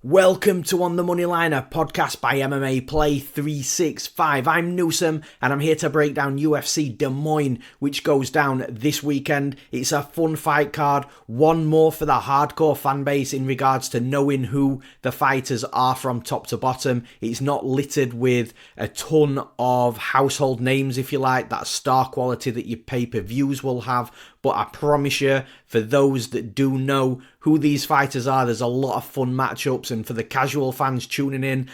Welcome to On the Moneyline, a podcast by MMA Play 365. I'm Newsome and I'm here to break down UFC Des Moines, which goes down this weekend. It's a fun fight card, one more for the hardcore fan base in regards to knowing who the fighters are from top to bottom. It's not littered with a ton of household names, if you like, that star quality that your pay-per-views will have. But I promise you, for those that do know who these fighters are, there's a lot of fun matchups. And for the casual fans tuning in,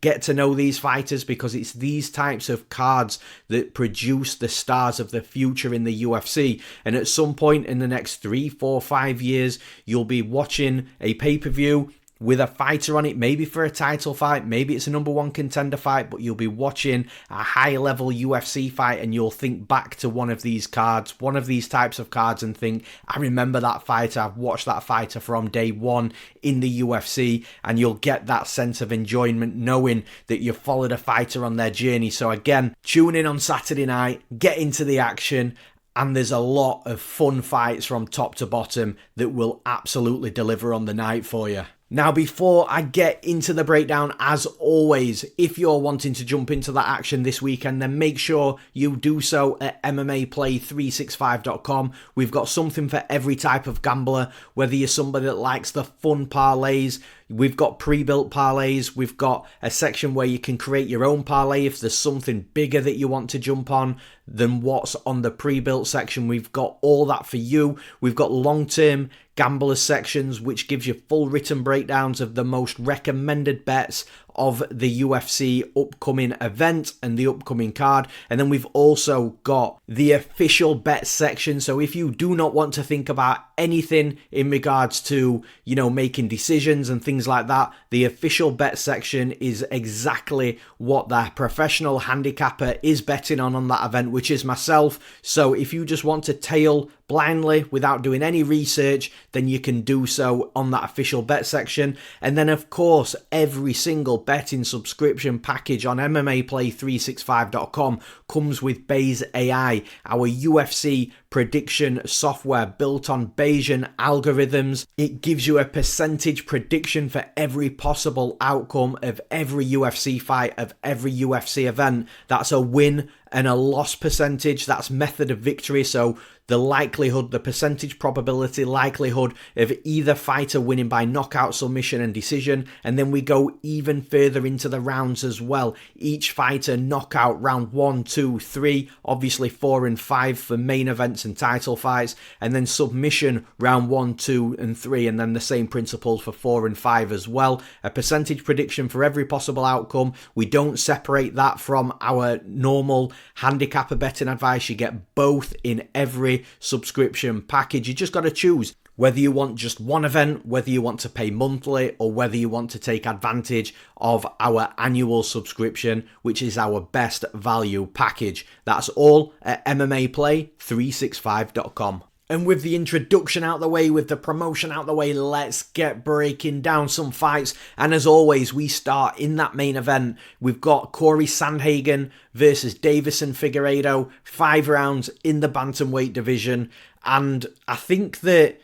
get to know these fighters, because it's these types of cards that produce the stars of the future in the UFC. And at some point in the next 3, 4, 5 years, you'll be watching a pay-per-view with a fighter on it, maybe for a title fight, maybe it's a number one contender fight, but you'll be watching a high-level UFC fight and you'll think back to one of these cards, one of these types of cards, and think, I remember that fighter, I've watched that fighter from day one in the UFC, and you'll get that sense of enjoyment knowing that you followed a fighter on their journey. So again, tune in on Saturday night, get into the action, and there's a lot of fun fights from top to bottom that will absolutely deliver on the night for you. Now, before I get into the breakdown, as always, if you're wanting to jump into that action this weekend, then make sure you do so at MMAplay365.com. We've got something for every type of gambler, whether you're somebody that likes the fun parlays. We've got pre-built parlays. We've got a section where you can create your own parlay if there's something bigger that you want to jump on than what's on the pre-built section. We've got all that for you. We've got long-term gambler sections, which gives you full written breakdowns of the most recommended bets of the UFC upcoming event and the upcoming card. And then we've also got the official bet section. So if you do not want to think about anything in regards to, making decisions and things like that, the official bet section is exactly what the professional handicapper is betting on that event, which is myself. So if you just want to tail blindly without doing any research, then you can do so on that official bet section. And then of course, every single betting subscription package on MMAplay365.com comes with Bayes AI, our UFC prediction software built on Bayesian algorithms. It gives you a percentage prediction for every possible outcome of every UFC fight, of every UFC event. That's a win and a loss percentage. That's method of victory. So the likelihood, the percentage probability likelihood of either fighter winning by knockout, submission and decision. And then we go even further into the rounds as well. Each fighter knockout round 1, 2, 3, obviously 4 and 5 for main events and title fights. And then submission round 1, 2 and 3. And then the same principles for 4 and 5 as well. A percentage prediction for every possible outcome. We don't separate that from our normal handicapper betting advice. You get both in every subscription package. You just got to choose whether you want just one event, whether you want to pay monthly, or whether you want to take advantage of our annual subscription, which is our best value package. That's all at MMAplay365.com. And with the introduction out the way, with the promotion out the way, let's get breaking down some fights. And as always, we start in that main event. We've got Cory Sandhagen versus Deiveson Figueiredo, 5 rounds in the bantamweight division. And I think that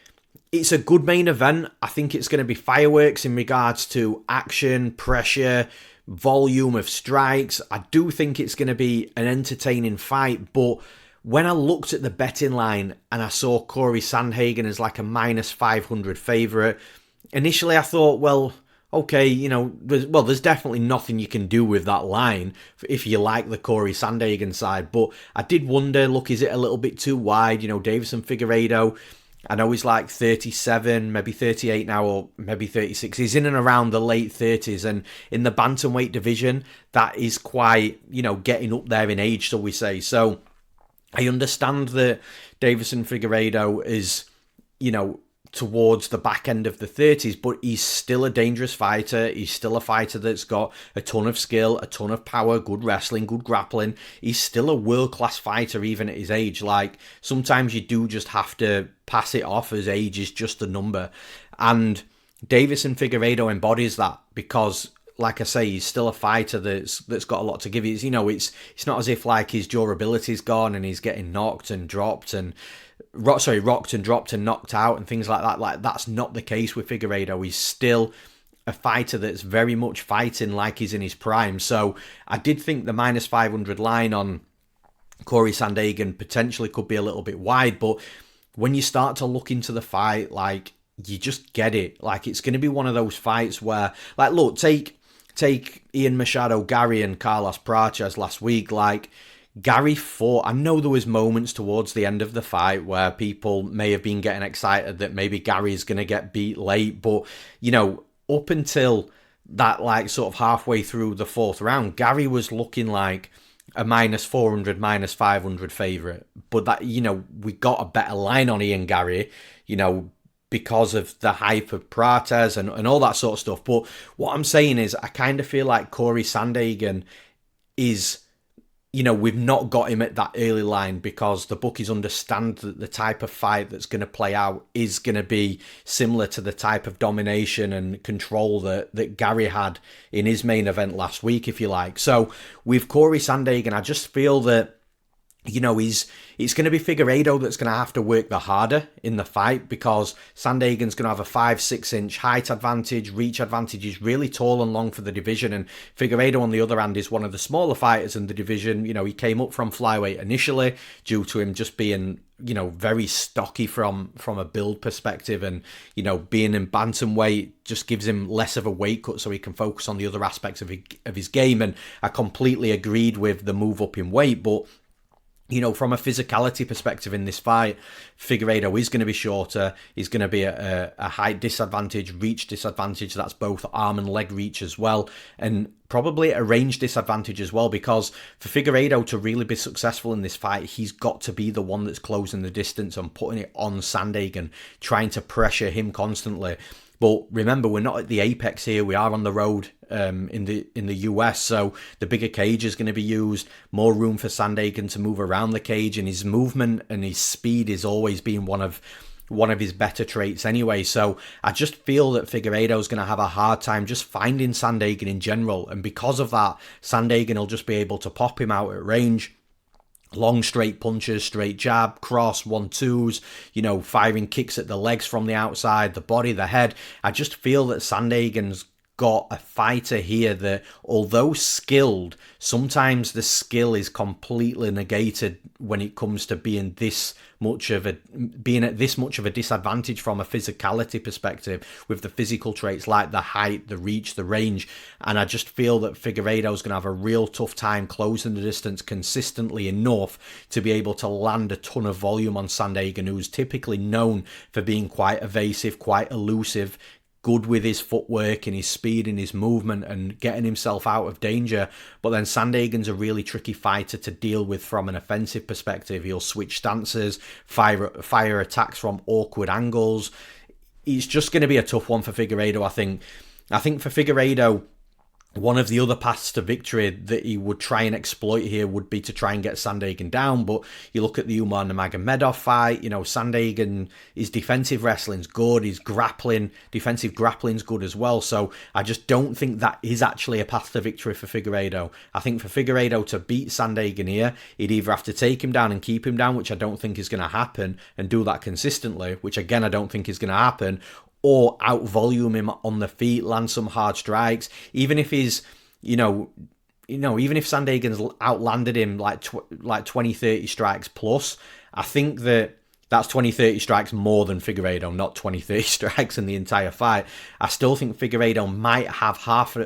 it's a good main event. I think it's going to be fireworks in regards to action, pressure, volume of strikes. I do think it's going to be an entertaining fight, but when I looked at the betting line and I saw Cory Sandhagen as like a minus 500 favourite, initially I thought, well, okay, there's definitely nothing you can do with that line if you like the Cory Sandhagen side. But I did wonder, look, is it a little bit too wide? Deiveson Figueiredo, I know he's like 37, maybe 38 now, or maybe 36. He's in and around the late 30s. And in the bantamweight division, that is quite, getting up there in age, shall we say. So I understand that Deiveson Figueiredo is, towards the back end of the 30s, but he's still a dangerous fighter. He's still a fighter that's got a ton of skill, a ton of power, good wrestling, good grappling. He's still a world-class fighter even at his age. Like, sometimes you do just have to pass it off as age is just a number. And Deiveson Figueiredo embodies that because, like I say, he's still a fighter that's got a lot to give. It's not as if like his durability's gone and he's getting knocked and dropped and rocked and dropped and knocked out and things like that. Like, that's not the case with Figueiredo. He's still a fighter that's very much fighting like he's in his prime. So I did think the minus 500 line on Cory Sandhagen potentially could be a little bit wide, but when you start to look into the fight, like, you just get it. Like, it's going to be one of those fights where, like, look, take Ian Machado, Gary, and Carlos Prates last week. Like, Gary fought. I know there was moments towards the end of the fight where people may have been getting excited that maybe Gary's going to get beat late, but, you know, up until that, like, sort of halfway through the fourth round, Gary was looking like a minus 400, minus 500 favourite. But that, you know, we got a better line on Ian Gary, you know, because of the hype of Prates and all that sort of stuff. But what I'm saying is, I kind of feel like Cory Sandhagen is, you know, we've not got him at that early line because the bookies understand that the type of fight that's going to play out is going to be similar to the type of domination and control that Gary had in his main event last week, if you like. So with Cory Sandhagen, I just feel that, you know, it's going to be Figueiredo that's going to have to work the harder in the fight, because Sandhagen's going to have a 5-6 inch height advantage, reach advantage. He's really tall and long for the division, and Figueiredo on the other hand is one of the smaller fighters in the division. You know, he came up from flyweight initially due to him just being, you know, very stocky from a build perspective, and, you know, being in bantamweight just gives him less of a weight cut so he can focus on the other aspects of his game. And I completely agreed with the move up in weight, but, you know, from a physicality perspective in this fight, Figueiredo is going to be shorter. He's going to be a height disadvantage, reach disadvantage. That's both arm and leg reach as well. And probably a range disadvantage as well, because for Figueiredo to really be successful in this fight, he's got to be the one that's closing the distance and putting it on Sandhagen, trying to pressure him constantly. But remember, we're not at the apex here. We are on the road in the US, so the bigger cage is going to be used, more room for Sandhagen to move around the cage, and his movement and his speed is always been one of his better traits anyway. So I just feel that Figueiredo is going to have a hard time just finding Sandhagen in general, and because of that, Sandhagen will just be able to pop him out at range. Long straight punches, straight jab, cross, 1-2s, you know, firing kicks at the legs from the outside, the body, the head. I just feel that Sandhagen's got a fighter here that, although skilled, sometimes the skill is completely negated when it comes to being at this much of a disadvantage from a physicality perspective, with the physical traits like the height, the reach, the range. And I just feel that Figueiredo's going to have a real tough time closing the distance consistently enough to be able to land a ton of volume on Sandhagen, who's typically known for being quite evasive, quite elusive, good with his footwork and his speed and his movement and getting himself out of danger. But then Sandhagen's a really tricky fighter to deal with from an offensive perspective. He'll switch stances, fire attacks from awkward angles. It's just going to be a tough one for Figueiredo, I think. I think for Figueiredo, one of the other paths to victory that he would try and exploit here would be to try and get Sandhagen down. But you look at the Umar Nurmagomedov fight, you know, Sandhagen, his defensive wrestling's good, his defensive grappling's good as well. So I just don't think that is actually a path to victory for Figueiredo. I think for Figueiredo to beat Sandhagen here, he'd either have to take him down and keep him down, which I don't think is going to happen, and do that consistently, which again I don't think is going to happen, or out-volume him on the feet, land some hard strikes. Even if he's, even if Sandhagen's outlanded him like 20, 30 strikes plus, I think that's 20, 30 strikes more than Figueiredo, not 20, 30 strikes in the entire fight. I still think Figueiredo might have half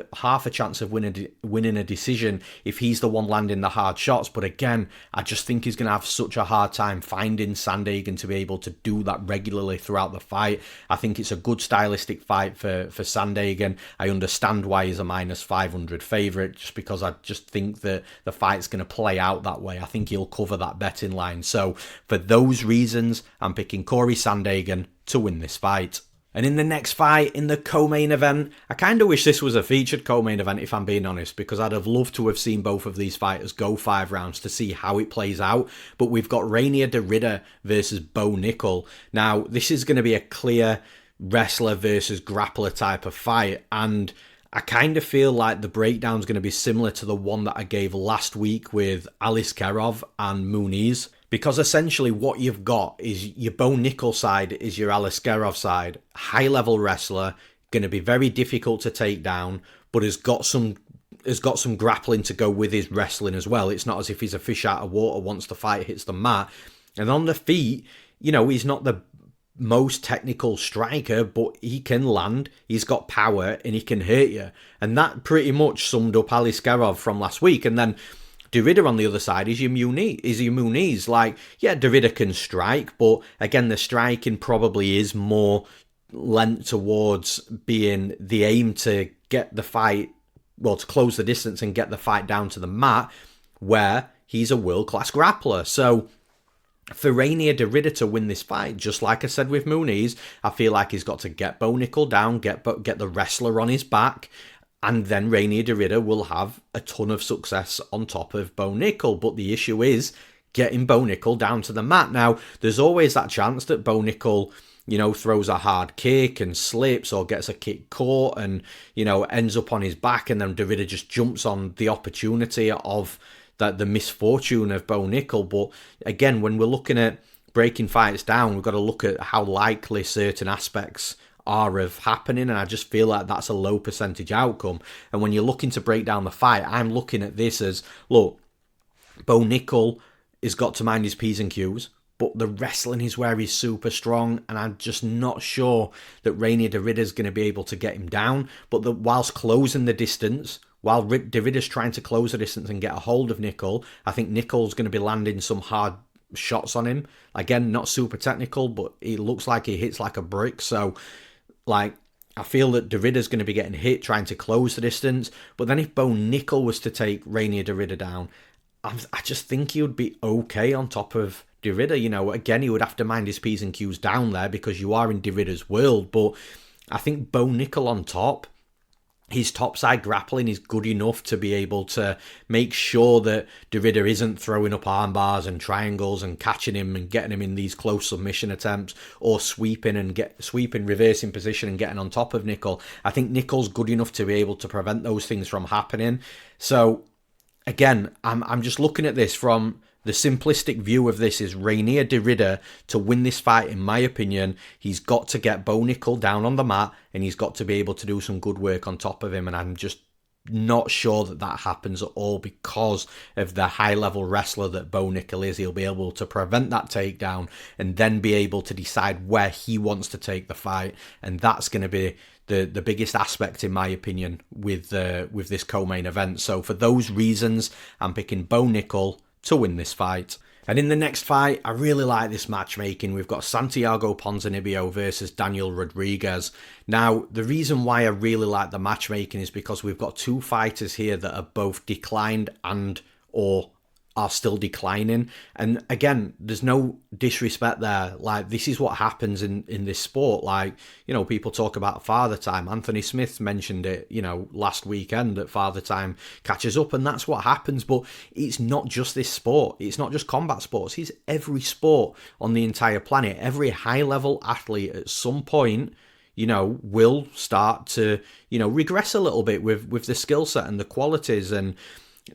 a chance of winning a decision if he's the one landing the hard shots. But again, I just think he's going to have such a hard time finding Sandhagen to be able to do that regularly throughout the fight. I think it's a good stylistic fight for Sandhagen. I understand why he's a minus 500 favourite, just because I just think that the fight's going to play out that way. I think he'll cover that betting line. So for those reasons, I'm picking Cory Sandhagen to win this fight. And in the next fight, in the co-main event, I kind of wish this was a featured co-main event, if I'm being honest, because I'd have loved to have seen both of these fighters go 5 rounds to see how it plays out. But we've got Reinier de Ridder versus Bo Nickal. Now, this is going to be a clear wrestler versus grappler type of fight, and I kind of feel like the breakdown's going to be similar to the one that I gave last week with Aliskerov and Muniz. Because essentially what you've got is your Bo Nickal side is your Aliskerov side. High-level wrestler, going to be very difficult to take down, but has got some grappling to go with his wrestling as well. It's not as if he's a fish out of water once the fight hits the mat. And on the feet, he's not the most technical striker, but he can land, he's got power, and he can hurt you. And that pretty much summed up Aliskerov from last week. And then Derrida on the other side is your Muniz. Like, yeah, Derrida can strike, but again, the striking probably is more lent towards being the aim to get the fight, well, to close the distance and get the fight down to the mat, where he's a world-class grappler. So for Reinier Derrida to win this fight, just like I said with Muniz, I feel like he's got to get Bo Nickal down, get the wrestler on his back, and then Reinier Derrida will have a ton of success on top of Bo Nickal. But the issue is getting Bo Nickal down to the mat. Now, there's always that chance that Bo Nickal, throws a hard kick and slips, or gets a kick caught and, ends up on his back, and then Derrida just jumps on the opportunity of the misfortune of Bo Nickal. But again, when we're looking at breaking fights down, we've got to look at how likely certain aspects are of happening, and I just feel like that's a low percentage outcome. And when you're looking to break down the fight, I'm looking at this as, look, Bo Nickal has got to mind his P's and Q's, but the wrestling is where he's super strong, and I'm just not sure that Reinier Derrida is going to be able to get him down. But whilst closing the distance, while Derrida's trying to close the distance and get a hold of Nickal, I think Nickal's going to be landing some hard shots on him. Again, not super technical, but he looks like he hits like a brick. So, I feel that Derrida's going to be getting hit trying to close the distance. But then if Bo Nickal was to take Reinier Derrida down, I just think he would be okay on top of Derrida. Again, he would have to mind his P's and Q's down there because you are in Derrida's world. But I think Bo Nickal on top, his topside grappling is good enough to be able to make sure that Derrida isn't throwing up arm bars and triangles and catching him and getting him in these close submission attempts, or sweeping, reversing position and getting on top of Nickal. I think Nickal's good enough to be able to prevent those things from happening. So again, I'm just looking at this from the simplistic view of this is Reinier Derrida to win this fight. In my opinion, he's got to get Bo Nickal down on the mat, and he's got to be able to do some good work on top of him. And I'm just not sure that happens at all because of the high-level wrestler that Bo Nickal is. He'll be able to prevent that takedown and then be able to decide where he wants to take the fight. And that's going to be the biggest aspect, in my opinion, with this co-main event. So for those reasons, I'm picking Bo Nickal to win this fight. And in the next fight, I really like this matchmaking. We've got Santiago Ponzinibbio versus Daniel Rodriguez. Now, the reason why I really like the matchmaking is because we've got two fighters here that are both declined and or are still declining. And again, there's no disrespect there. This is what happens in this sport. People talk about father time. Anthony Smith mentioned it, last weekend, that father time catches up, and that's what happens. But it's not just this sport. It's not just combat sports. It's every sport on the entire planet. Every high-level athlete at some point, will start to, regress a little bit with the skill set and the qualities and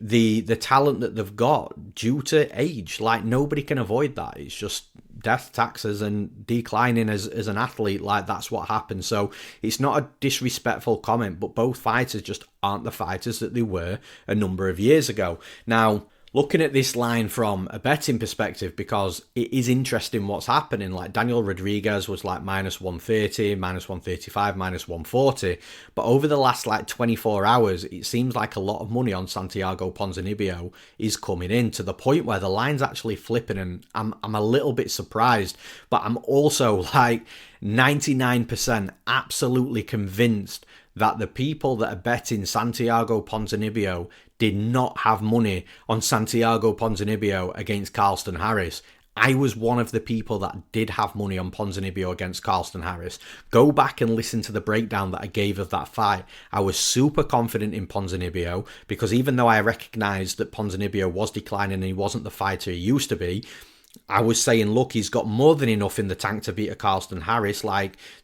the talent that they've got due to age. Nobody can avoid that. It's just death, taxes, and declining as an athlete. That's what happens. So it's not a disrespectful comment, but both fighters just aren't the fighters that they were a number of years ago. Now, looking at this line from a betting perspective, because it is interesting what's happening. Daniel Rodriguez was minus 130, minus 135, minus 140. But over the last 24 hours, it seems like a lot of money on Santiago Ponzinibbio is coming in, to the point where the line's actually flipping, and I'm a little bit surprised. But I'm also 99% absolutely convinced that the people that are betting Santiago Ponzinibbio did not have money on Santiago Ponzinibbio against Carlston Harris. I was one of the people that did have money on Ponzinibbio against Carlston Harris. Go back and listen to the breakdown that I gave of that fight. I was super confident in Ponzinibbio, because even though I recognised that Ponzinibbio was declining and he wasn't the fighter he used to be, I was saying, look, he's got more than enough in the tank to beat a Carlston Harris.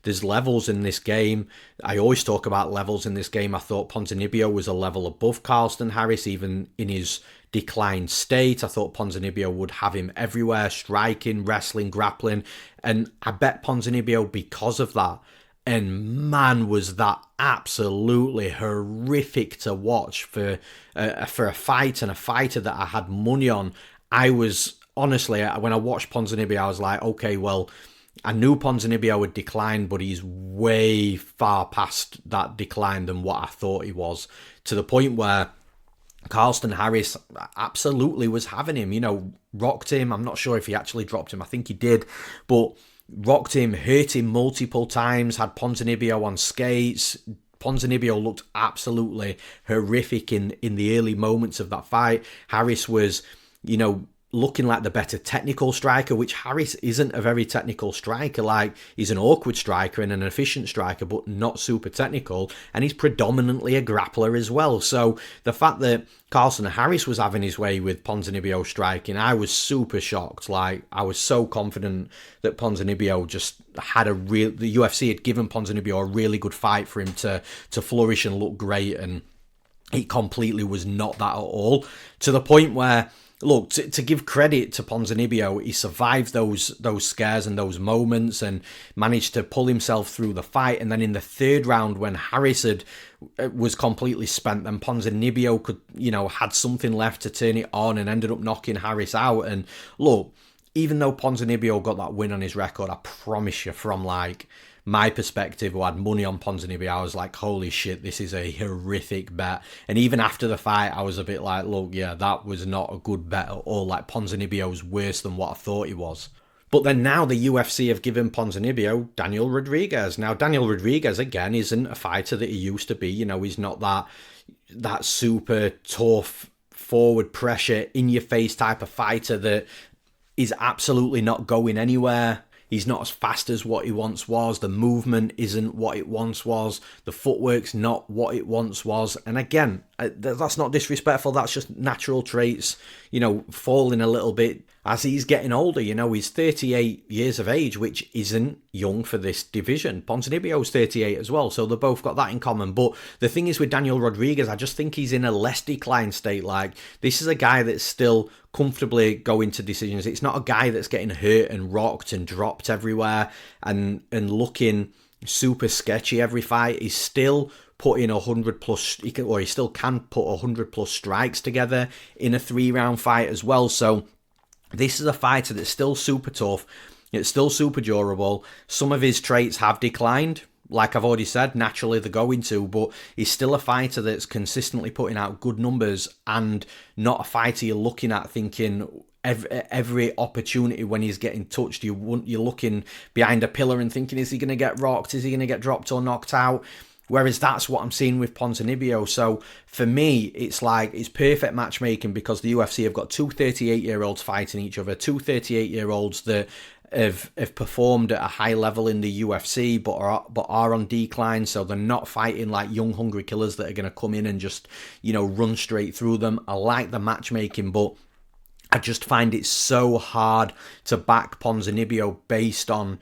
There's levels in this game. I always talk about levels in this game. I thought Ponzinibbio was a level above Carlston Harris, even in his declined state. I thought Ponzinibbio would have him everywhere, striking, wrestling, grappling. And I bet Ponzinibbio because of that. And man, was that absolutely horrific to watch for a fight and a fighter that I had money on. I was, honestly, when I watched Ponzinibbio, I was like, okay, well, I knew Ponzinibbio had declined, but he's way far past that decline than what I thought he was, to the point where Carlston Harris absolutely was having him, rocked him. I'm not sure if he actually dropped him. I think he did, but rocked him, hurt him multiple times, had Ponzinibbio on skates. Ponzinibbio looked absolutely horrific in the early moments of that fight. Harris was, looking like the better technical striker, which Harris isn't a very technical striker. Like, he's an awkward striker and an efficient striker, but not super technical. And he's predominantly a grappler as well. So the fact that Carlston Harris was having his way with Ponzinibbio striking, I was super shocked. Like, I was so confident that Ponzinibbio just had the UFC had given Ponzinibbio a really good fight for him to flourish and look great. And it completely was not that at all. To the point where, look, to give credit to Ponzinibbio, he survived those scares and those moments and managed to pull himself through the fight. And then in the third round, when Harris was completely spent, then Ponzinibbio could, had something left to turn it on and ended up knocking Harris out. And look, even though Ponzinibbio got that win on his record, I promise you, from my perspective, who had money on Ponzinibbio, I was like, holy shit, this is a horrific bet. And even after the fight, I was a bit like, look, yeah, that was not a good bet at all. Like, Ponzinibbio's worse than what I thought he was. But then now the UFC have given Ponzinibbio Daniel Rodriguez. Now, Daniel Rodriguez, again, isn't a fighter that he used to be. He's not that super tough, forward pressure, in-your-face type of fighter that is absolutely not going anywhere. He's not as fast as what he once was. The movement isn't what it once was. The footwork's not what it once was. And again, that's not disrespectful. That's just natural traits, falling a little bit as he's getting older. He's 38 years of age, which isn't young for this division. Ponzinibbio's 38 as well, so they've both got that in common. But the thing is with Daniel Rodriguez, I just think he's in a less declined state. Like, this is a guy that's still comfortably going to decisions. It's not a guy that's getting hurt and rocked and dropped everywhere and looking super sketchy every fight. He's still putting 100 plus, he still can put 100 plus strikes together in a 3-round fight as well. So this is a fighter that's still super tough. It's still super durable. Some of his traits have declined, like I've already said, naturally they're going to, but he's still a fighter that's consistently putting out good numbers and not a fighter you're looking at thinking every opportunity when he's getting touched, you're looking behind a pillar and thinking, is he going to get rocked? Is he going to get dropped or knocked out? Whereas that's what I'm seeing with Ponzinibbio. So for me, it's perfect matchmaking because the UFC have got two 38-year-olds fighting each other, two 38-year-olds that have performed at a high level in the UFC but are on decline, so they're not fighting like young hungry killers that are going to come in and just run straight through them. I like the matchmaking, but I just find it so hard to back Ponzinibbio based on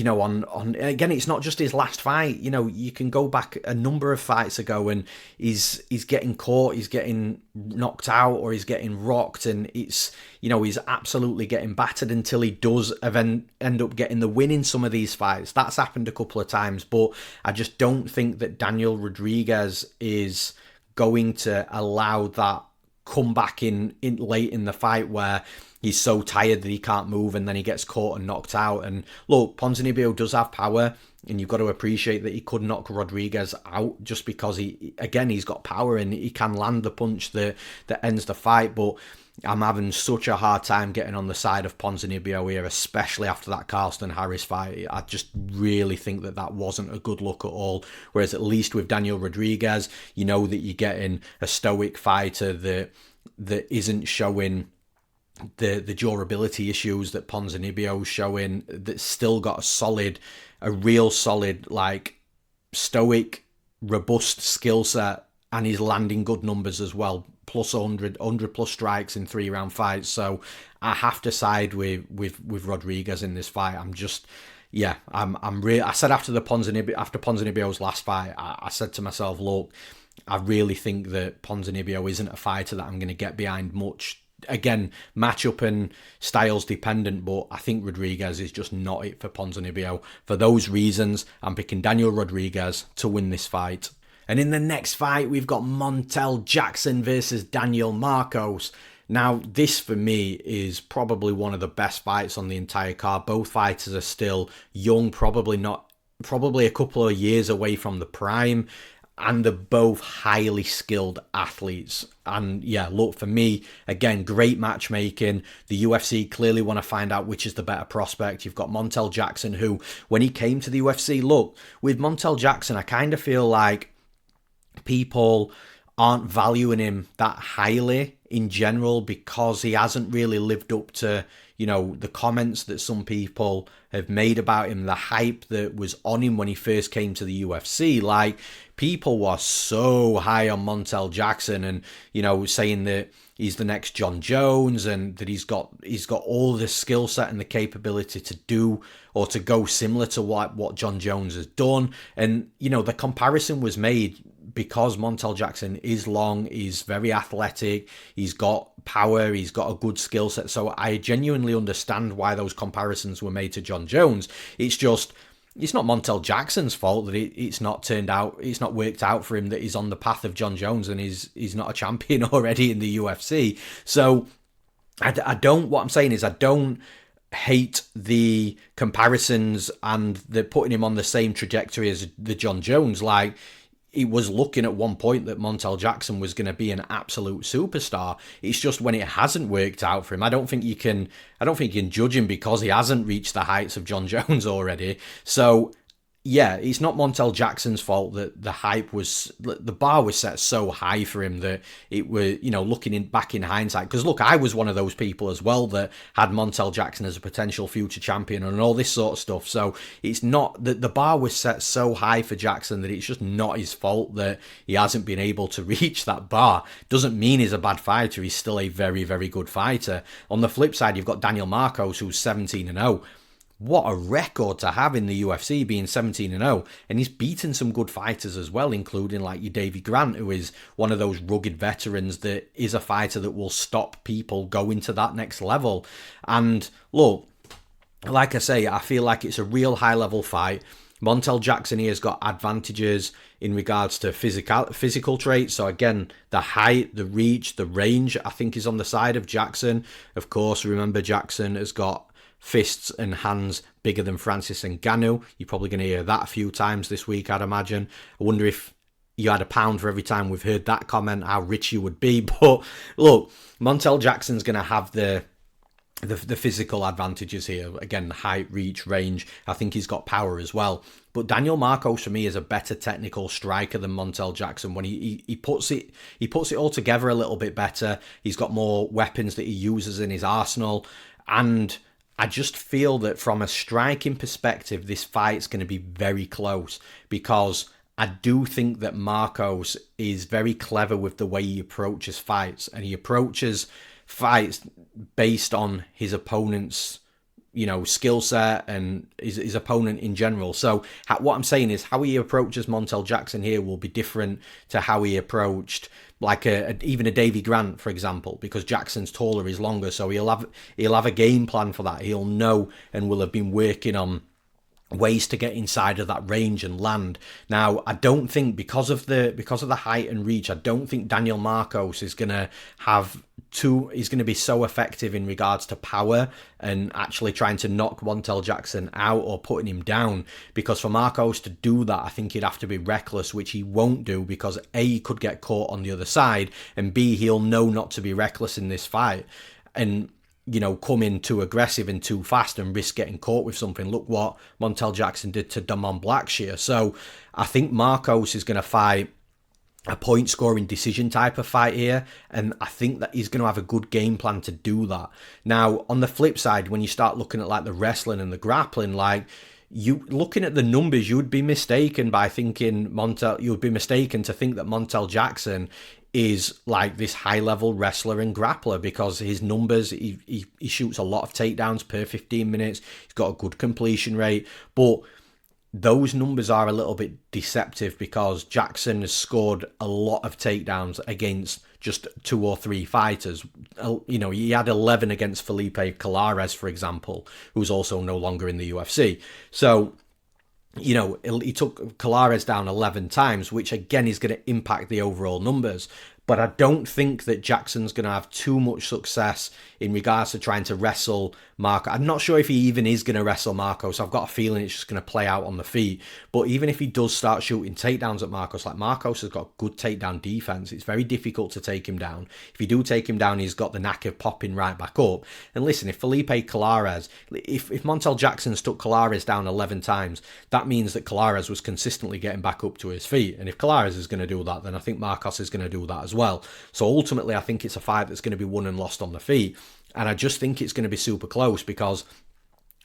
on again, it's not just his last fight. You can go back a number of fights ago and he's getting caught, he's getting knocked out, or he's getting rocked, and it's he's absolutely getting battered until he does end up getting the win in some of these fights. That's happened a couple of times, but I just don't think that Daniel Rodriguez is going to allow that comeback in late in the fight where he's so tired that he can't move and then he gets caught and knocked out. And look, Ponzinibbio does have power, and you've got to appreciate that he could knock Rodriguez out just because he's got power and he can land the punch that ends the fight. But I'm having such a hard time getting on the side of Ponzinibbio here, especially after that Carlston Harris fight. I just really think that wasn't a good look at all. Whereas at least with Daniel Rodriguez, that you're getting a stoic fighter that isn't showing the durability issues that Ponzinibbio's showing, that's still got a real solid, like, stoic, robust skill set, and he's landing good numbers as well, plus 100 plus strikes in 3-round fights. So I have to side with Rodriguez in this fight. I said after Ponzinibbio's last fight, I said to myself, look, I really think that Ponzinibbio isn't a fighter that I'm going to get behind much again, matchup and styles dependent, but I think Rodriguez is just not it for Ponzinibbio. For those reasons, I'm picking Daniel Rodriguez to win this fight. And in the next fight, we've got Montel Jackson versus Daniel Marcos. Now, this for me is probably one of the best fights on the entire card. Both fighters are still young, probably a couple of years away from the prime. And they're both highly skilled athletes. And yeah, look, for me, again, great matchmaking. The UFC clearly want to find out which is the better prospect. You've got Montel Jackson, who, when he came to the UFC, look, with Montel Jackson, I kind of feel like people aren't valuing him that highly in general because he hasn't really lived up to, the comments that some people have made about him, the hype that was on him when he first came to the UFC. Like, people were so high on Montel Jackson and, saying that he's the next John Jones and that he's got all the skill set and the capability to do or to go similar to what John Jones has done. And, the comparison was made because Montel Jackson is long, he's very athletic, he's got power, he's got a good skill set. So I genuinely understand why those comparisons were made to John Jones. It's just, it's not Montel Jackson's fault that it's not worked out for him, that he's on the path of John Jones and he's not a champion already in the UFC. So what I'm saying is I don't hate the comparisons and the putting him on the same trajectory as the John Jones. Like, he was looking at one point that Montel Jackson was going to be an absolute superstar. It's just when it hasn't worked out for him, I don't think you can judge him because he hasn't reached the heights of John Jones already. So yeah, it's not Montel Jackson's fault that the bar was set so high for him that it was, looking back in hindsight. Because look, I was one of those people as well that had Montel Jackson as a potential future champion and all this sort of stuff. So it's not that the bar was set so high for Jackson that it's just not his fault that he hasn't been able to reach that bar. Doesn't mean he's a bad fighter. He's still a very, very good fighter. On the flip side, you've got Daniel Marcos, who's 17-0. What a record to have in the UFC, being 17-0. And he's beaten some good fighters as well, including like your Davy Grant, who is one of those rugged veterans that is a fighter that will stop people going to that next level. And look, like I say, I feel like it's a real high-level fight. Montel Jackson here has got advantages in regards to physical traits. So again, the height, the reach, the range, I think is on the side of Jackson. Of course, remember Jackson has got fists and hands bigger than Francis Ngannou. You're probably going to hear that a few times this week, I'd imagine. I wonder if you had £1 for every time we've heard that comment, how rich you would be. But look, Montel Jackson's going to have the physical advantages here. Again, height, reach, range. I think he's got power as well. But Daniel Marcos, for me, is a better technical striker than Montel Jackson. When he puts it all together a little bit better. He's got more weapons that he uses in his arsenal. And I just feel that from a striking perspective, this fight's going to be very close because I do think that Marcos is very clever with the way he approaches fights, and he approaches fights based on his opponent's, skill set and his opponent in general. So what I'm saying is how he approaches Montel Jackson here will be different to how he approached like even a Davy Grant, for example, because Jackson's taller, he's longer, so he'll have a game plan for that. He'll know and will have been working on ways to get inside of that range and land. Now, I don't think because of the height and reach, I don't think Daniel Marcos is going to he's going to be so effective in regards to power and actually trying to knock Montel Jackson out or putting him down, because for Marcos to do that, I think he'd have to be reckless, which he won't do because A, he could get caught on the other side, and B, he'll know not to be reckless in this fight and come in too aggressive and too fast and risk getting caught with something. Look what Montel Jackson did to Damon Blackshear. So I think Marcos is going to fight a point-scoring decision type of fight here, and I think that he's going to have a good game plan to do that. Now, on the flip side, when you start looking at like the wrestling and the grappling, like you looking at the numbers, you would be mistaken by thinking you would be mistaken to think that Montel Jackson is like this high-level wrestler and grappler, because his numbers, he shoots a lot of takedowns per 15 minutes. He's got a good completion rate, but those numbers are a little bit deceptive because Jackson has scored a lot of takedowns against just 2 or 3 fighters. You know, he had 11 against Felipe Colares, for example, who's also no longer in the UFC. So, you know, he took Colares down 11 times, which again is going to impact the overall numbers. But I don't think that Jackson's going to have too much success in regards to trying to wrestle Marco. I'm not sure if he even is going to wrestle Marcos. I've got a feeling it's just going to play out on the feet. But even if he does start shooting takedowns at Marcos, like Marcos has got good takedown defense, it's very difficult to take him down. If you do take him down, he's got the knack of popping right back up. And listen, if Felipe Colares, if Montel Jackson stuck Colares down 11 times, that means that Colares was consistently getting back up to his feet. And if Colares is going to do that, then I think Marcos is going to do that as well. So ultimately, I think it's a fight that's going to be won and lost on the feet. And I just think it's going to be super close because,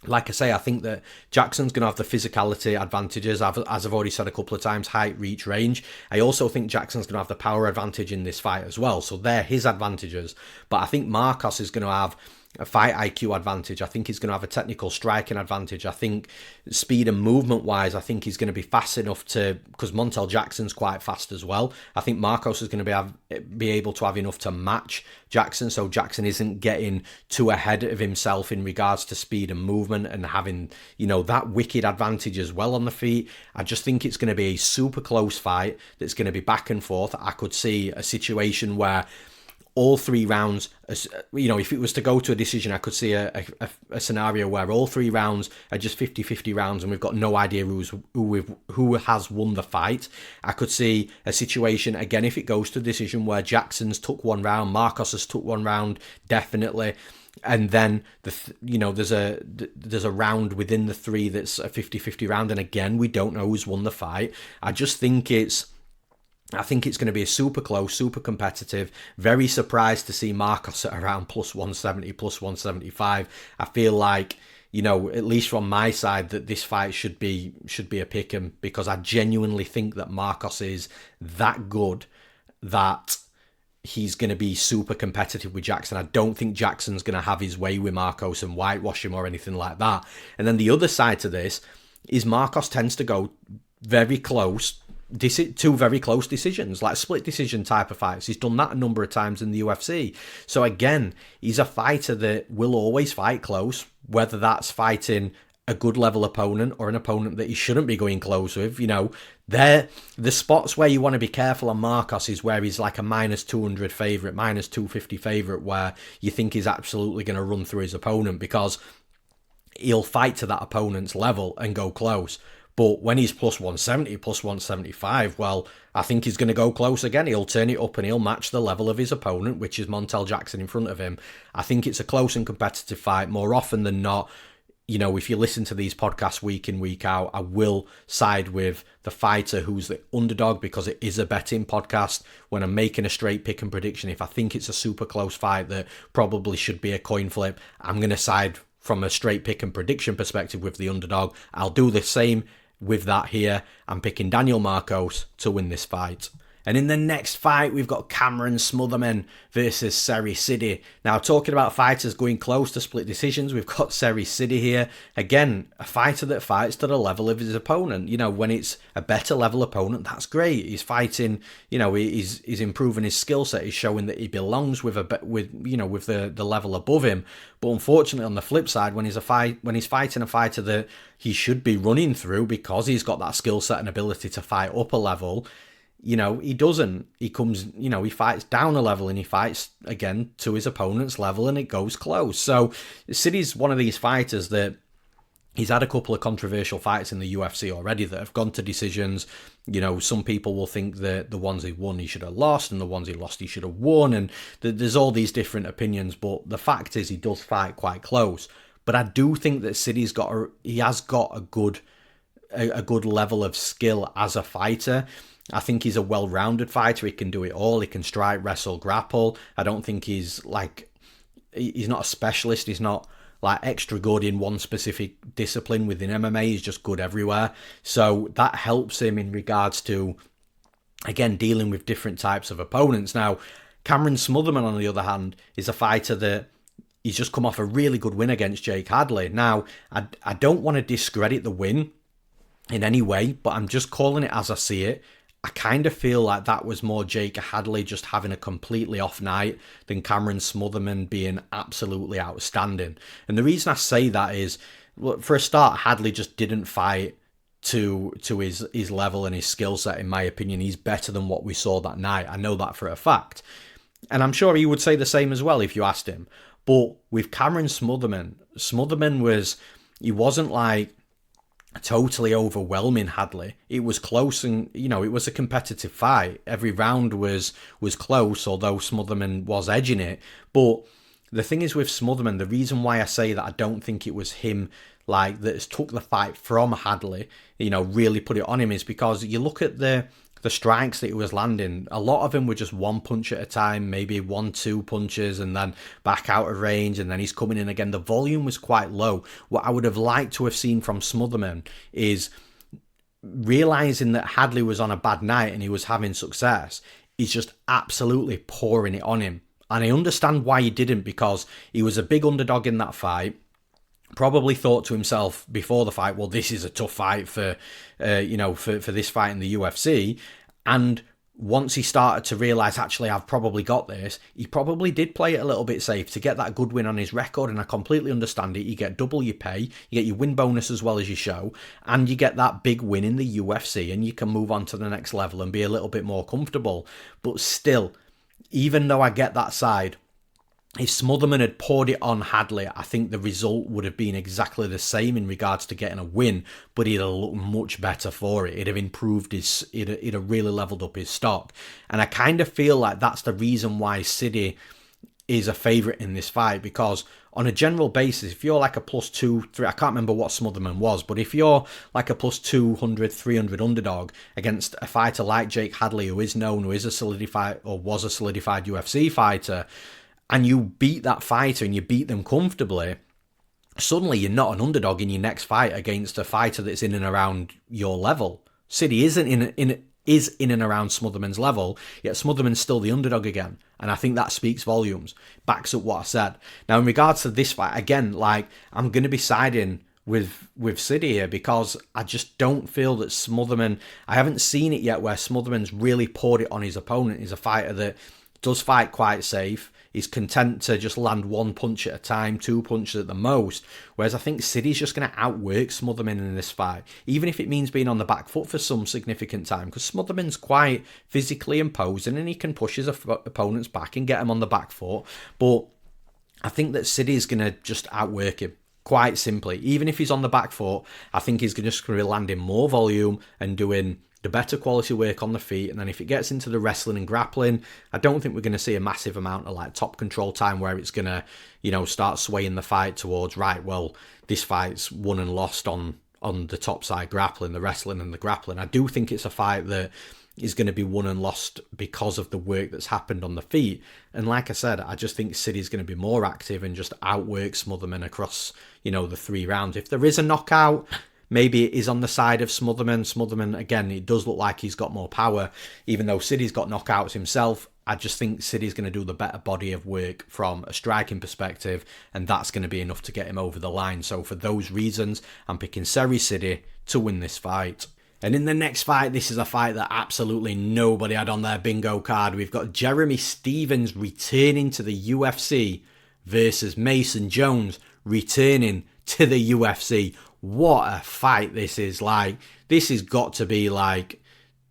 like I say, I think that Jackson's going to have the physicality advantages, as I've already said a couple of times, height, reach, range. I also think Jackson's going to have the power advantage in this fight as well. So they're his advantages. But I think Marcos is going to have a fight IQ advantage. I think he's going to have a technical striking advantage. I think speed and movement wise, I think he's going to be fast enough to, because Montel Jackson's quite fast as well. I think Marcos is going to be able to have enough to match Jackson, so Jackson isn't getting too ahead of himself in regards to speed and movement and having, you know, that wicked advantage as well on the feet. I just think it's going to be a super close fight that's going to be back and forth. I could see a situation where all 3 rounds, you know, if it was to go to a decision, I could see a scenario where all 3 rounds are just 50-50 rounds and we've got no idea who has won the fight. I could see a situation, again, if it goes to a decision where Jackson's took 1 round, Marcos has took 1 round, definitely. And then, there's a round within the 3 that's a 50-50 round. And again, we don't know who's won the fight. I think it's going to be a super close, super competitive. Very surprised to see Marcos at around plus 170, plus 175. I feel like, you know, at least from my side, that this fight should be a pick'em, because I genuinely think that Marcos is that good that he's going to be super competitive with Jackson. I don't think Jackson's going to have his way with Marcos and whitewash him or anything like that. And then the other side to this is Marcos tends to go very close, 2 very close decisions, like split decision type of fights. He's done that a number of times in the UFC. So again, he's a fighter that will always fight close, whether that's fighting a good level opponent or an opponent that he shouldn't be going close with. You know, the spots where you want to be careful on Marcos is where he's like a minus 200 favourite, minus 250 favourite, where you think he's absolutely going to run through his opponent because he'll fight to that opponent's level and go close. But when he's plus 170, plus 175, well, I think he's going to go close again. He'll turn it up and he'll match the level of his opponent, which is Montel Jackson in front of him. I think it's a close and competitive fight. More often than not, you know, if you listen to these podcasts week in, week out, I will side with the fighter who's the underdog, because it is a betting podcast. When I'm making a straight pick and prediction, if I think it's a super close fight that probably should be a coin flip, I'm going to side from a straight pick and prediction perspective with the underdog. I'll do the same with that here. I'm picking Daniel Marcos to win this fight. And in the next fight, we've got Cameron Smotherman versus Serhiy Sidey. Now, talking about fighters going close to split decisions, we've got Serhiy Sidey here. Again, a fighter that fights to the level of his opponent. You know, when it's a better level opponent, that's great. He's fighting, you know, he's improving his skill set. He's showing that he belongs with the level above him. But unfortunately, on the flip side, when he's fighting a fighter that he should be running through because he's got that skill set and ability to fight up a level, you know, he doesn't. He comes, you know, he fights down a level and he fights again to his opponent's level and it goes close. So Sidey's one of these fighters that he's had a couple of controversial fights in the UFC already that have gone to decisions. You know, some people will think that the ones he won he should have lost and the ones he lost he should have won. And there's all these different opinions. But the fact is he does fight quite close. But I do think that Sidey's has got a good level of skill as a fighter. I think he's a well-rounded fighter. He can do it all. He can strike, wrestle, grapple. I don't think he's not a specialist. He's not like extra good in one specific discipline within MMA. He's just good everywhere. So that helps him in regards to, again, dealing with different types of opponents. Now, Cameron Smotherman, on the other hand, is a fighter that he's just come off a really good win against Jake Hadley. Now, I don't want to discredit the win. in any way, but I'm just calling it as I see it. I kind of feel like that was more Jake Hadley just having a completely off night than Cameron Smotherman being absolutely outstanding. And the reason I say that is, look, for a start, Hadley just didn't fight to his level and his skill set. In my opinion, he's better than what we saw that night. I know that for a fact. And I'm sure he would say the same as well if you asked him. But with Cameron Smotherman he wasn't like totally overwhelming Hadley. It was close, and it was a competitive fight. Every round was close, although Smotherman was edging it. But the thing is with Smotherman, the reason why I say that I don't think it was him like that took the fight from Hadley, really put it on him, is because you look at the strikes that he was landing, a lot of them were just one punch at a time, maybe 1-2 punches, and then back out of range, and then he's coming in again. The volume was quite low. What I would have liked to have seen from Smotherman is realising that Hadley was on a bad night and he was having success. He's just absolutely pouring it on him. And I understand why he didn't, because he was a big underdog in that fight. Probably thought to himself before the fight, well, this is a tough fight for this fight in the UFC. And once he started to realise, actually, I've probably got this, he probably did play it a little bit safe to get that good win on his record. And I completely understand it. You get double your pay, you get your win bonus as well as your show, and you get that big win in the UFC, and you can move on to the next level and be a little bit more comfortable. But still, even though I get that side, if Smotherman had poured it on Hadley, I think the result would have been exactly the same in regards to getting a win, but he'd have looked much better for it. It'd have improved it'd have really leveled up his stock. And I kind of feel like that's the reason why Sidey is a favourite in this fight, because on a general basis, if you're like a +2, 3, I can't remember what Smotherman was, but if you're like a +200, 300 underdog against a fighter like Jake Hadley, who is known, who is a solidified or was a solidified UFC fighter, and you beat that fighter and you beat them comfortably, suddenly you're not an underdog in your next fight against a fighter that's in and around your level. Sidey is in and around Smotherman's level, yet Smotherman's still the underdog again. And I think that speaks volumes, backs up what I said. Now, in regards to this fight, again, like, I'm going to be siding with Sidey here, because I just don't feel that Smotherman, I haven't seen it yet where Smotherman's really poured it on his opponent. He's a fighter that does fight quite safe. He's content to just land one punch at a time, 2 punches at the most. Whereas I think Sidey's just going to outwork Smotherman in this fight, even if it means being on the back foot for some significant time, because Smotherman's quite physically imposing and he can push his opponents back and get them on the back foot. But I think that Sidey's going to just outwork him. Quite simply. Even if he's on the back foot, I think he's just going to be landing more volume and doing the better quality work on the feet. And then if it gets into the wrestling and grappling, I don't think we're going to see a massive amount of like top control time where it's going to, start swaying the fight towards, right, well, this fight's won and lost on the top side grappling, the wrestling and the grappling. I do think it's a fight that is going to be won and lost because of the work that's happened on the feet. And like I said, I just think Sidey's going to be more active and just outwork Smotherman across, the 3 rounds. If there is a knockout, maybe it is on the side of Smotherman. Smotherman, again, it does look like he's got more power, even though Sidey's got knockouts himself. I just think Sidey's going to do the better body of work from a striking perspective, and that's going to be enough to get him over the line. So for those reasons, I'm picking Serhiy Sidey to win this fight. And in the next fight, this is a fight that absolutely nobody had on their bingo card. We've got Jeremy Stephens returning to the UFC versus Mason Jones returning to the UFC. What a fight this is. Like, this has got to be like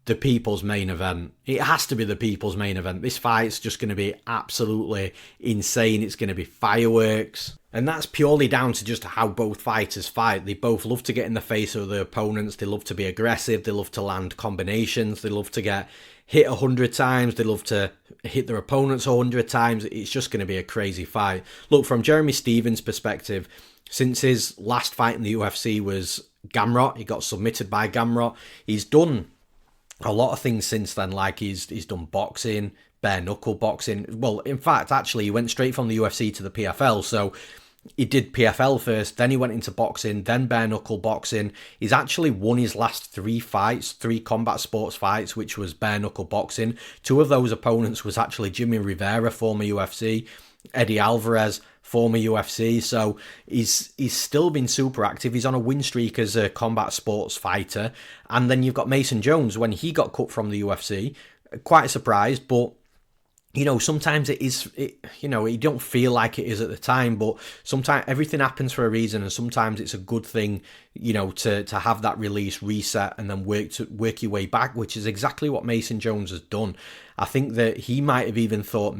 the people's main event. It has to be the people's main event. This fight's just going to be absolutely insane. It's going to be fireworks. And that's purely down to just how both fighters fight. They both love to get in the face of their opponents. They love to be aggressive. They love to land combinations. They love to get hit 100 times. They love to hit their opponents 100 times. It's just going to be a crazy fight. Look, from Jeremy Stephens' perspective, since his last fight in the UFC was Gamrot, he got submitted by Gamrot. He's done a lot of things since then, like he's done boxing, bare knuckle boxing. Well, in fact, actually, he went straight from the UFC to the PFL, so he did PFL first, then he went into boxing, then bare knuckle boxing. He's actually won his last 3 combat sports fights, which was bare knuckle boxing. 2 of those opponents was actually Jimmy Rivera, former UFC, Eddie Alvarez, former UFC. So he's still been super active. He's on a win streak as a combat sports fighter. And then you've got Mason Jones, when he got cut from the UFC. Quite surprised, but sometimes you don't feel like it is at the time, but sometimes everything happens for a reason, and sometimes it's a good thing, to have that release, reset, and then work your way back, which is exactly what Mason Jones has done. I think that he might have even thought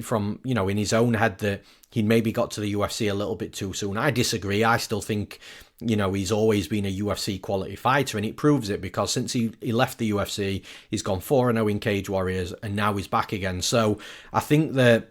from, in his own head that he maybe got to the UFC a little bit too soon. I disagree. I still think, he's always been a UFC quality fighter, and it proves it, because since he left the UFC, he's gone 4-0 in Cage Warriors, and now he's back again. So I think that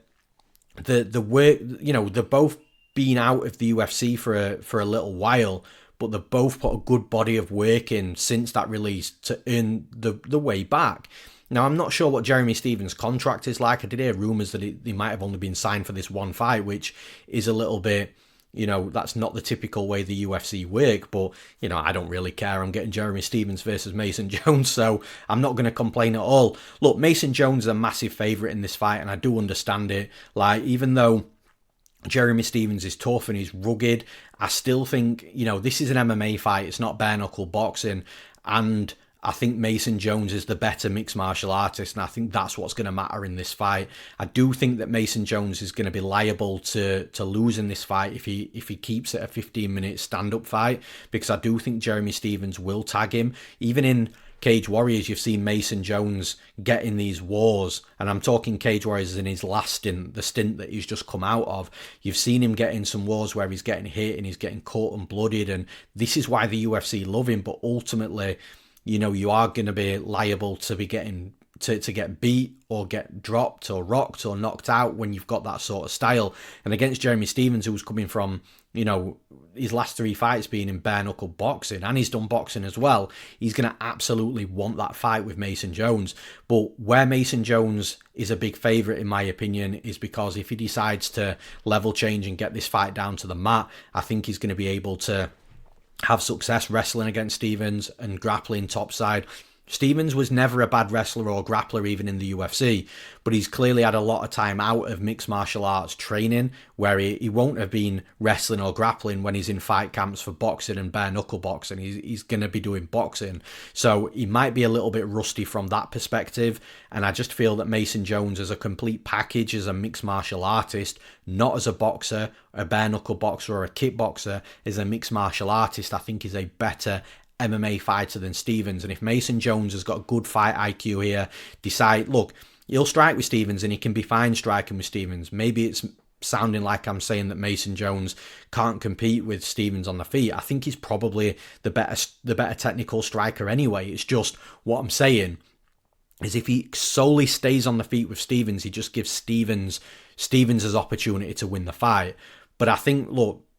the work, they've both been out of the UFC for a little while, but they've both put a good body of work in since that release to earn the way back. Now, I'm not sure what Jeremy Stephens' contract is like. I did hear rumours that he might have only been signed for this one fight, which is a little bit, that's not the typical way the UFC work, but, I don't really care. I'm getting Jeremy Stephens versus Mason Jones, so I'm not going to complain at all. Look, Mason Jones is a massive favourite in this fight, and I do understand it. Like, even though Jeremy Stephens is tough and he's rugged, I still think, this is an MMA fight. It's not bare knuckle boxing, and I think Mason Jones is the better mixed martial artist, and I think that's what's going to matter in this fight. I do think that Mason Jones is going to be liable to lose in this fight if he keeps it a 15-minute stand-up fight, because I do think Jeremy Stephens will tag him. Even in Cage Warriors, you've seen Mason Jones get in these wars, and I'm talking Cage Warriors in his last stint, the stint that he's just come out of. You've seen him get in some wars where he's getting hit and he's getting caught and bloodied, and this is why the UFC love him, but ultimately, you are going to be liable to be getting to get beat or get dropped or rocked or knocked out when you've got that sort of style. And against Jeremy Stephens, who's coming from, his last 3 fights being in bare knuckle boxing, and he's done boxing as well, he's going to absolutely want that fight with Mason Jones. But where Mason Jones is a big favourite, in my opinion, is because if he decides to level change and get this fight down to the mat, I think he's going to be able to have success wrestling against Stephens and grappling topside. Stephens was never a bad wrestler or grappler even in the UFC, but he's clearly had a lot of time out of mixed martial arts training where he won't have been wrestling or grappling when he's in fight camps for boxing and bare knuckle boxing. He's going to be doing boxing, so he might be a little bit rusty from that perspective, and I just feel that Mason Jones as a complete package as a mixed martial artist, not as a boxer, a bare knuckle boxer or a kickboxer, as a mixed martial artist, I think is a better MMA fighter than Stephens. And if Mason Jones has got good fight IQ here, he'll strike with Stephens and he can be fine striking with Stephens. Maybe it's sounding like I'm saying that Mason Jones can't compete with Stephens on the feet. I think he's probably the better technical striker anyway. It's just what I'm saying is if he solely stays on the feet with Stephens, he just gives Stephens his opportunity to win the fight. But I think,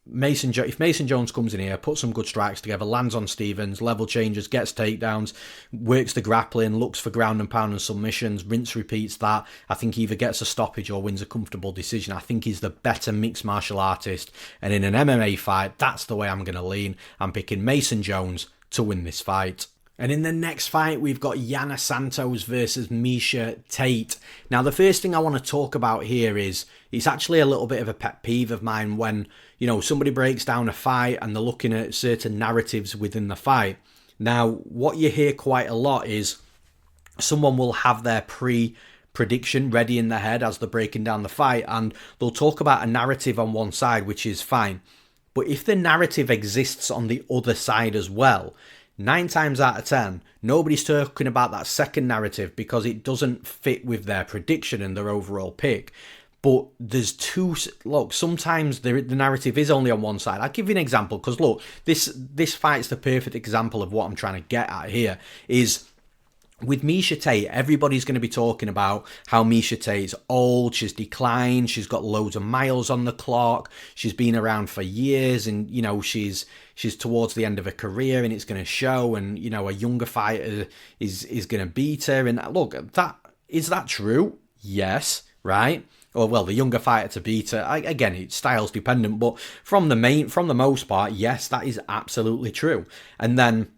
if Mason Jones comes in here, puts some good strikes together, lands on Stephens, level changes, gets takedowns, works the grappling, looks for ground and pound and submissions, repeats that, I think he either gets a stoppage or wins a comfortable decision. I think he's the better mixed martial artist, and in an MMA fight, that's the way I'm going to lean. I'm picking Mason Jones to win this fight. And in the next fight, we've got Yana Santos versus Miesha Tate. Now, the first thing I want to talk about here is it's actually a little bit of a pet peeve of mine when, somebody breaks down a fight and they're looking at certain narratives within the fight. Now, what you hear quite a lot is someone will have their prediction ready in their head as they're breaking down the fight, and they'll talk about a narrative on one side, which is fine. But if the narrative exists on the other side as well, 9 times out of 10, nobody's talking about that second narrative because it doesn't fit with their prediction and their overall pick. But there's sometimes the narrative is only on one side. I'll give you an example because, this fight's the perfect example of what I'm trying to get at here is with Miesha Tate, everybody's going to be talking about how Miesha Tate's old, she's declined, she's got loads of miles on the clock, she's been around for years, and, she's towards the end of her career and it's going to show, and, a younger fighter is going to beat her. And look, is that true? Yes, right? or well, the younger fighter to beat her. Again, it's styles dependent, but from the most part, yes, that is absolutely true. And then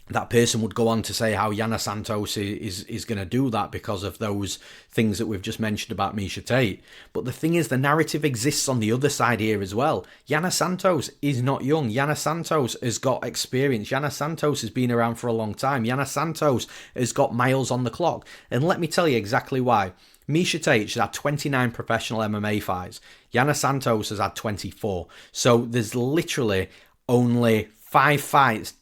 that person would go on to say how Yana Santos is going to do that because of those things that we've just mentioned about Miesha Tate. But the thing is, the narrative exists on the other side here as well. Yana Santos is not young. Yana Santos has got experience. Yana Santos has been around for a long time. Yana Santos has got miles on the clock. And let me tell you exactly why. Miesha Tate, she's had 29 professional MMA fights. Yana Santos has had 24. So there's literally only 5 fights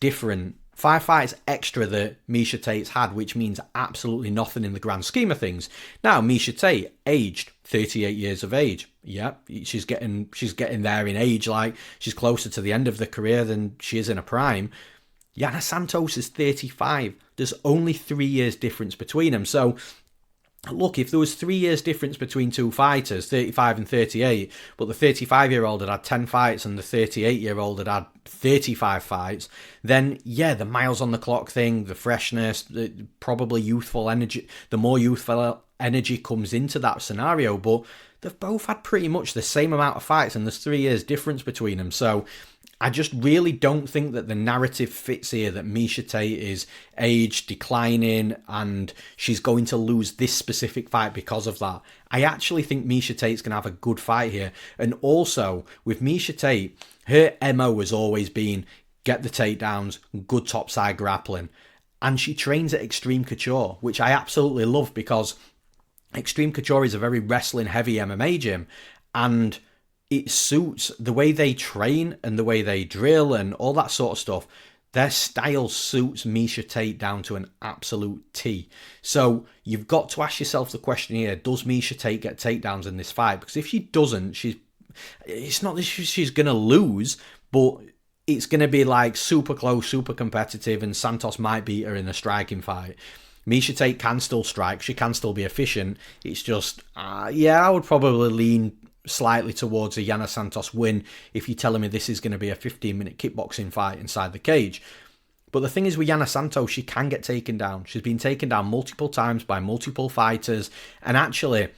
extra that Miesha Tate's had, which means absolutely nothing in the grand scheme of things. Now, Miesha Tate, aged 38 years of age. Yeah, she's getting there in age, like she's closer to the end of the career than she is in her prime. Yana Santos is 35. There's only 3 years difference between them. So, look, if there was 3 years difference between two fighters, 35 and 38, but the 35-year-old had 10 fights and the 38-year-old had 35 fights, then yeah, the miles on the clock thing, the freshness, probably youthful energy, the more youthful energy comes into that scenario, but they've both had pretty much the same amount of fights and there's 3 years difference between them. So I just really don't think that the narrative fits here, that Miesha Tate is age declining and she's going to lose this specific fight because of that. I actually think Miesha Tate's going to have a good fight here. And also, with Miesha Tate, her MO has always been get the takedowns, good topside grappling. And she trains at Extreme Couture, which I absolutely love because Extreme Couture is a very wrestling-heavy MMA gym. And it suits the way they train and the way they drill and all that sort of stuff. Their style suits Miesha Tate down to an absolute T. So you've got to ask yourself the question here, does Miesha Tate get takedowns in this fight? Because if she doesn't, it's not that she's going to lose, but it's going to be like super close, super competitive, and Santos might beat her in a striking fight. Miesha Tate can still strike. She can still be efficient. It's just, I would probably lean slightly towards a Yana Santos win if you're telling me this is going to be a 15-minute kickboxing fight inside the cage. But the thing is with Yana Santos, she can get taken down. She's been taken down multiple times by multiple fighters. And actually,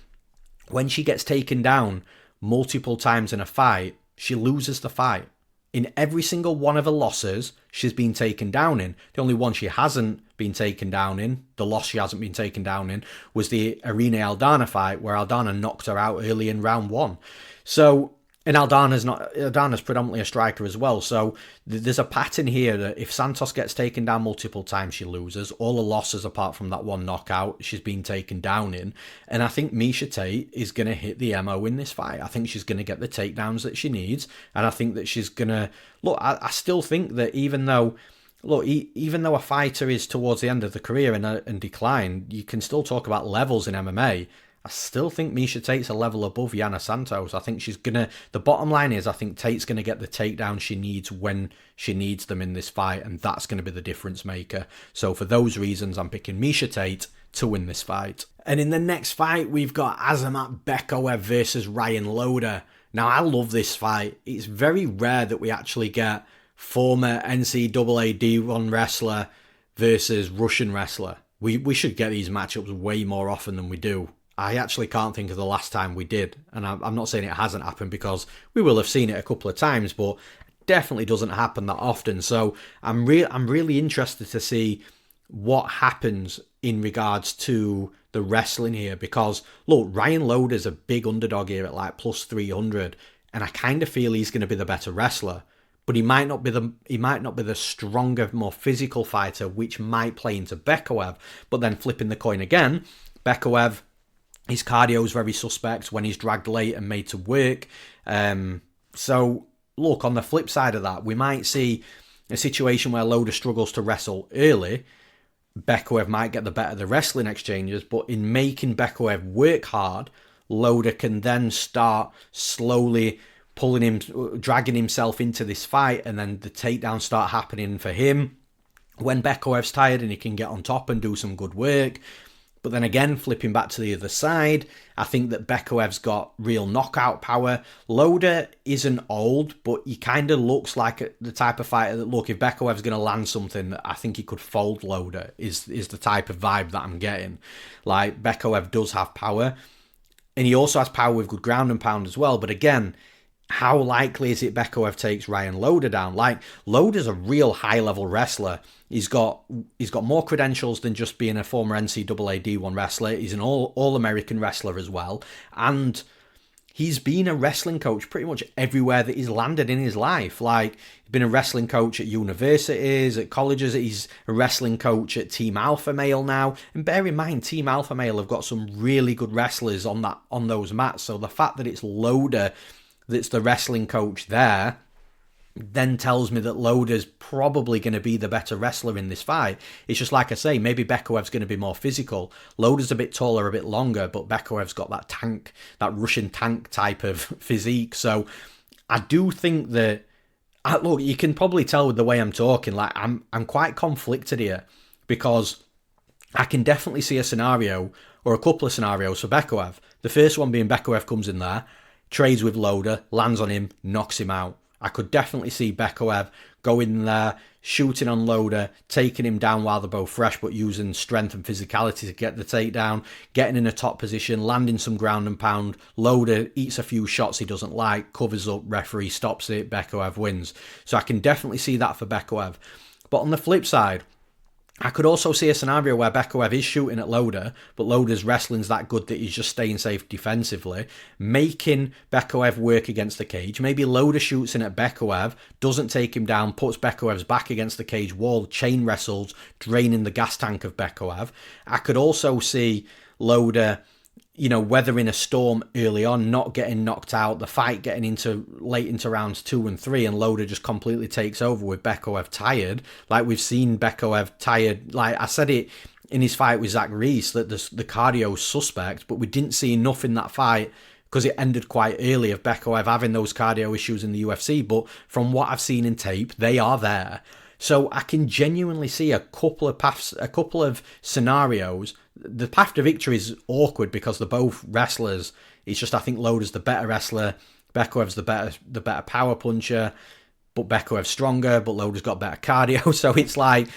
when she gets taken down multiple times in a fight, she loses the fight. In every single one of her losses, she's been taken down in. The only one she hasn't been taken down in, the loss she hasn't been taken down in, was the Reinier Aldana fight where Aldana knocked her out early in round 1. So, and Aldana's predominantly a striker as well. So there's a pattern here that if Santos gets taken down multiple times, she loses. All the losses apart from that one knockout, she's been taken down in. And I think Miesha Tate is going to hit the MO in this fight. I think she's going to get the takedowns that she needs. And I think that she's going to... Look, I still think that even though a fighter is towards the end of the career and decline, you can still talk about levels in MMA. I still think Miesha Tate's a level above Yana Santos. I think she's going to... The bottom line is I think Tate's going to get the takedown she needs when she needs them in this fight, and that's going to be the difference maker. So for those reasons, I'm picking Miesha Tate to win this fight. And in the next fight, we've got Azamat Bekoev versus Ryan Loder. Now, I love this fight. It's very rare that we actually get former NCAA D1 wrestler versus Russian wrestler. We should get these matchups way more often than we do. I actually can't think of the last time we did, and I'm not saying it hasn't happened because we will have seen it a couple of times, but it definitely doesn't happen that often. So I'm really interested to see what happens in regards to the wrestling here, because look, Ryan Loder's a big underdog here at like plus 300, and I kind of feel he's going to be the better wrestler. But he might not be the stronger, more physical fighter, which might play into Bekoev. But then flipping the coin again, Bekoev, his cardio is very suspect when he's dragged late and made to work. So, look, on the flip side of that, we might see a situation where Loder struggles to wrestle early. Bekoev might get the better of the wrestling exchanges, but in making Bekoev work hard, Loder can then start slowly dragging himself into this fight, and then the takedowns start happening for him when Bekoev's tired and he can get on top and do some good work. But then again, flipping back to the other side, I think that Bekoev's got real knockout power. Loder isn't old, but he kind of looks like the type of fighter that, look, if Bekoev's going to land something, I think he could fold Loder, is the type of vibe that I'm getting. Like, Bekoev does have power. And he also has power with good ground and pound as well. But again, how likely is it Bekoev takes Ryan Loder down? Like, Loder's a real high-level wrestler. He's got more credentials than just being a former NCAA D1 wrestler. He's an all-American wrestler as well. And he's been a wrestling coach pretty much everywhere that he's landed in his life. Like, he's been a wrestling coach at universities, at colleges. He's a wrestling coach at Team Alpha Male now. And bear in mind, Team Alpha Male have got some really good wrestlers on those mats. So the fact that it's Loder that's the wrestling coach there then tells me that Loder's probably going to be the better wrestler in this fight. It's just like I say, maybe Bekoev's going to be more physical. Loder's a bit taller, a bit longer, but Bekoev's got that tank, that Russian tank type of physique. So I do think that, look, you can probably tell with the way I'm talking, like I'm quite conflicted here, because I can definitely see a scenario or a couple of scenarios for Bekoev. The first one being Bekoev comes in there, trades with Loder, lands on him, knocks him out. I could definitely see Bekoev going in there, shooting on Loder, taking him down while they're both fresh, but using strength and physicality to get the takedown, getting in a top position, landing some ground and pound. Loder eats a few shots he doesn't like, covers up, referee stops it, Bekoev wins. So I can definitely see that for Bekoev. But on the flip side, I could also see a scenario where Bekoev is shooting at Loder, but Loder's wrestling's that good that he's just staying safe defensively, making Bekoev work against the cage. Maybe Loder shoots in at Bekoev, doesn't take him down, puts Bekoev's back against the cage wall, chain wrestles, draining the gas tank of Bekoev. I could also see Loder, weathering a storm early on, not getting knocked out, the fight getting late into rounds 2 and 3, and Loder just completely takes over with Bekoev tired. Like we've seen Bekoev tired. Like I said it in his fight with Zach Reese, that the cardio's suspect, but we didn't see enough in that fight because it ended quite early of Bekoev having those cardio issues in the UFC. But from what I've seen in tape, they are there. So I can genuinely see a couple of paths, a couple of scenarios. The path to victory is awkward because they're both wrestlers. It's just I think Loder's the better wrestler. Bekoev's the better power puncher, but Bekoev's stronger, but Loder's got better cardio. So it's like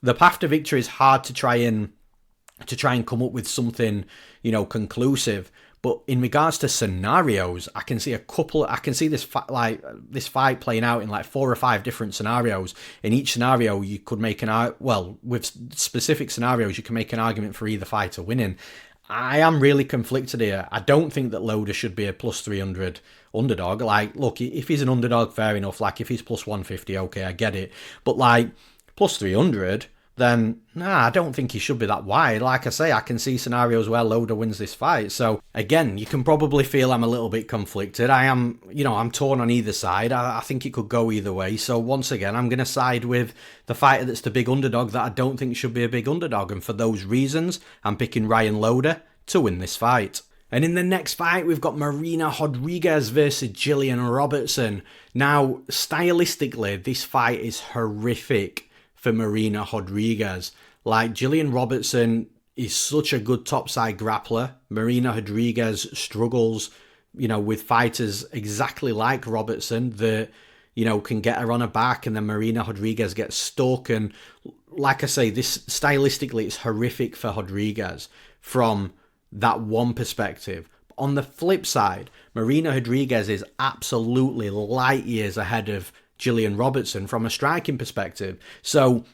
the path to victory is hard to try and come up with something, conclusive. But in regards to scenarios, I can see this fight playing out in like 4 or 5 different scenarios. In each scenario, you could make with specific scenarios, you can make an argument for either fighter winning. I am really conflicted here. I don't think that Loder should be a plus 300 underdog. Like, look, if he's an underdog, fair enough. Like, if he's plus 150, okay, I get it. But like, plus 300... then, I don't think he should be that wide. Like I say, I can see scenarios where Loder wins this fight. So, again, you can probably feel I'm a little bit conflicted. I'm torn on either side. I think it could go either way. So, once again, I'm going to side with the fighter that's the big underdog that I don't think should be a big underdog. And for those reasons, I'm picking Ryan Loder to win this fight. And in the next fight, we've got Marina Rodriguez versus Gillian Robertson. Now, stylistically, this fight is horrific for Marina Rodriguez. Like, Gillian Robertson is such a good topside grappler. Marina Rodriguez struggles, with fighters exactly like Robertson that, can get her on her back, and then Marina Rodriguez gets stuck. And like I say, this stylistically it's horrific for Rodriguez from that one perspective. On the flip side, Marina Rodriguez is absolutely light years ahead of Gillian Robertson from a striking perspective. So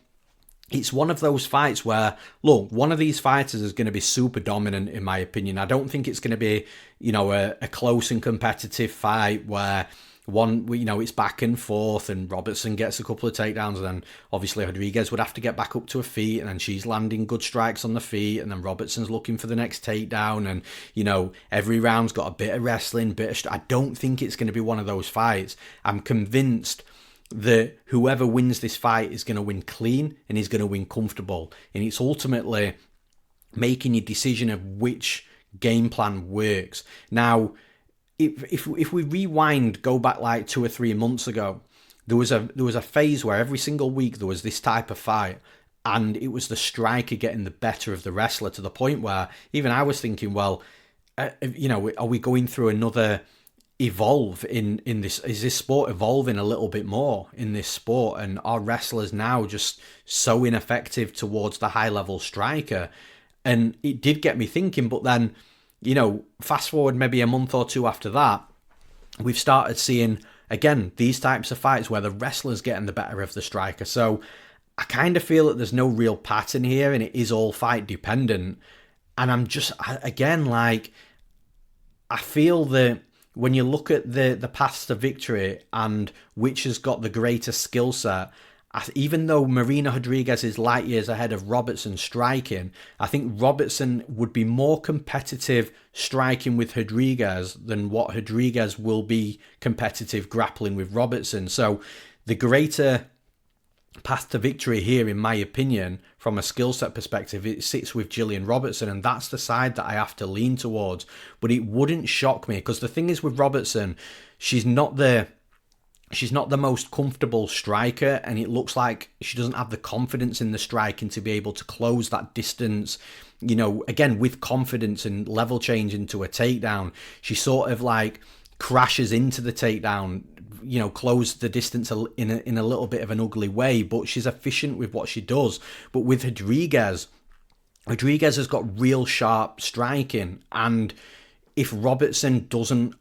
it's one of those fights where, look, one of these fighters is going to be super dominant, in my opinion. I don't think it's going to be, a close and competitive fight where it's back and forth and Robertson gets a couple of takedowns, and then obviously Rodriguez would have to get back up to her feet, and then she's landing good strikes on the feet, and then Robertson's looking for the next takedown, and every round's got a bit of wrestling, I don't think it's going to be one of those fights. I'm convinced that whoever wins this fight is going to win clean and is going to win comfortable, and it's ultimately making your decision of which game plan works. Now, if we rewind, go back like 2 or 3 months ago, there was a phase where every single week there was this type of fight, and it was the striker getting the better of the wrestler, to the point where even I was thinking, well, are we going through another evolve in this? Is this sport evolving a little bit more in this sport, and are wrestlers now just so ineffective towards the high level striker? And it did get me thinking. But then fast forward maybe a month or two after that, we've started seeing, again, these types of fights where the wrestler's getting the better of the striker. So I kind of feel that there's no real pattern here, and it is all fight dependent. And I'm just, again, like, I feel that when you look at the paths to victory and which has got the greater skill set, even though Marina Rodriguez is light years ahead of Robertson striking, I think Robertson would be more competitive striking with Rodriguez than what Rodriguez will be competitive grappling with Robertson. So the greater path to victory here, in my opinion, from a skill set perspective, it sits with Gillian Robertson, and that's the side that I have to lean towards. But it wouldn't shock me, because the thing is with Robertson, she's not the most comfortable striker, and it looks like she doesn't have the confidence in the striking to be able to close that distance, again, with confidence and level change into a takedown. She sort of like crashes into the takedown, close the distance in a little bit of an ugly way, but she's efficient with what she does. But with Rodriguez has got real sharp striking, and if Robertson doesn't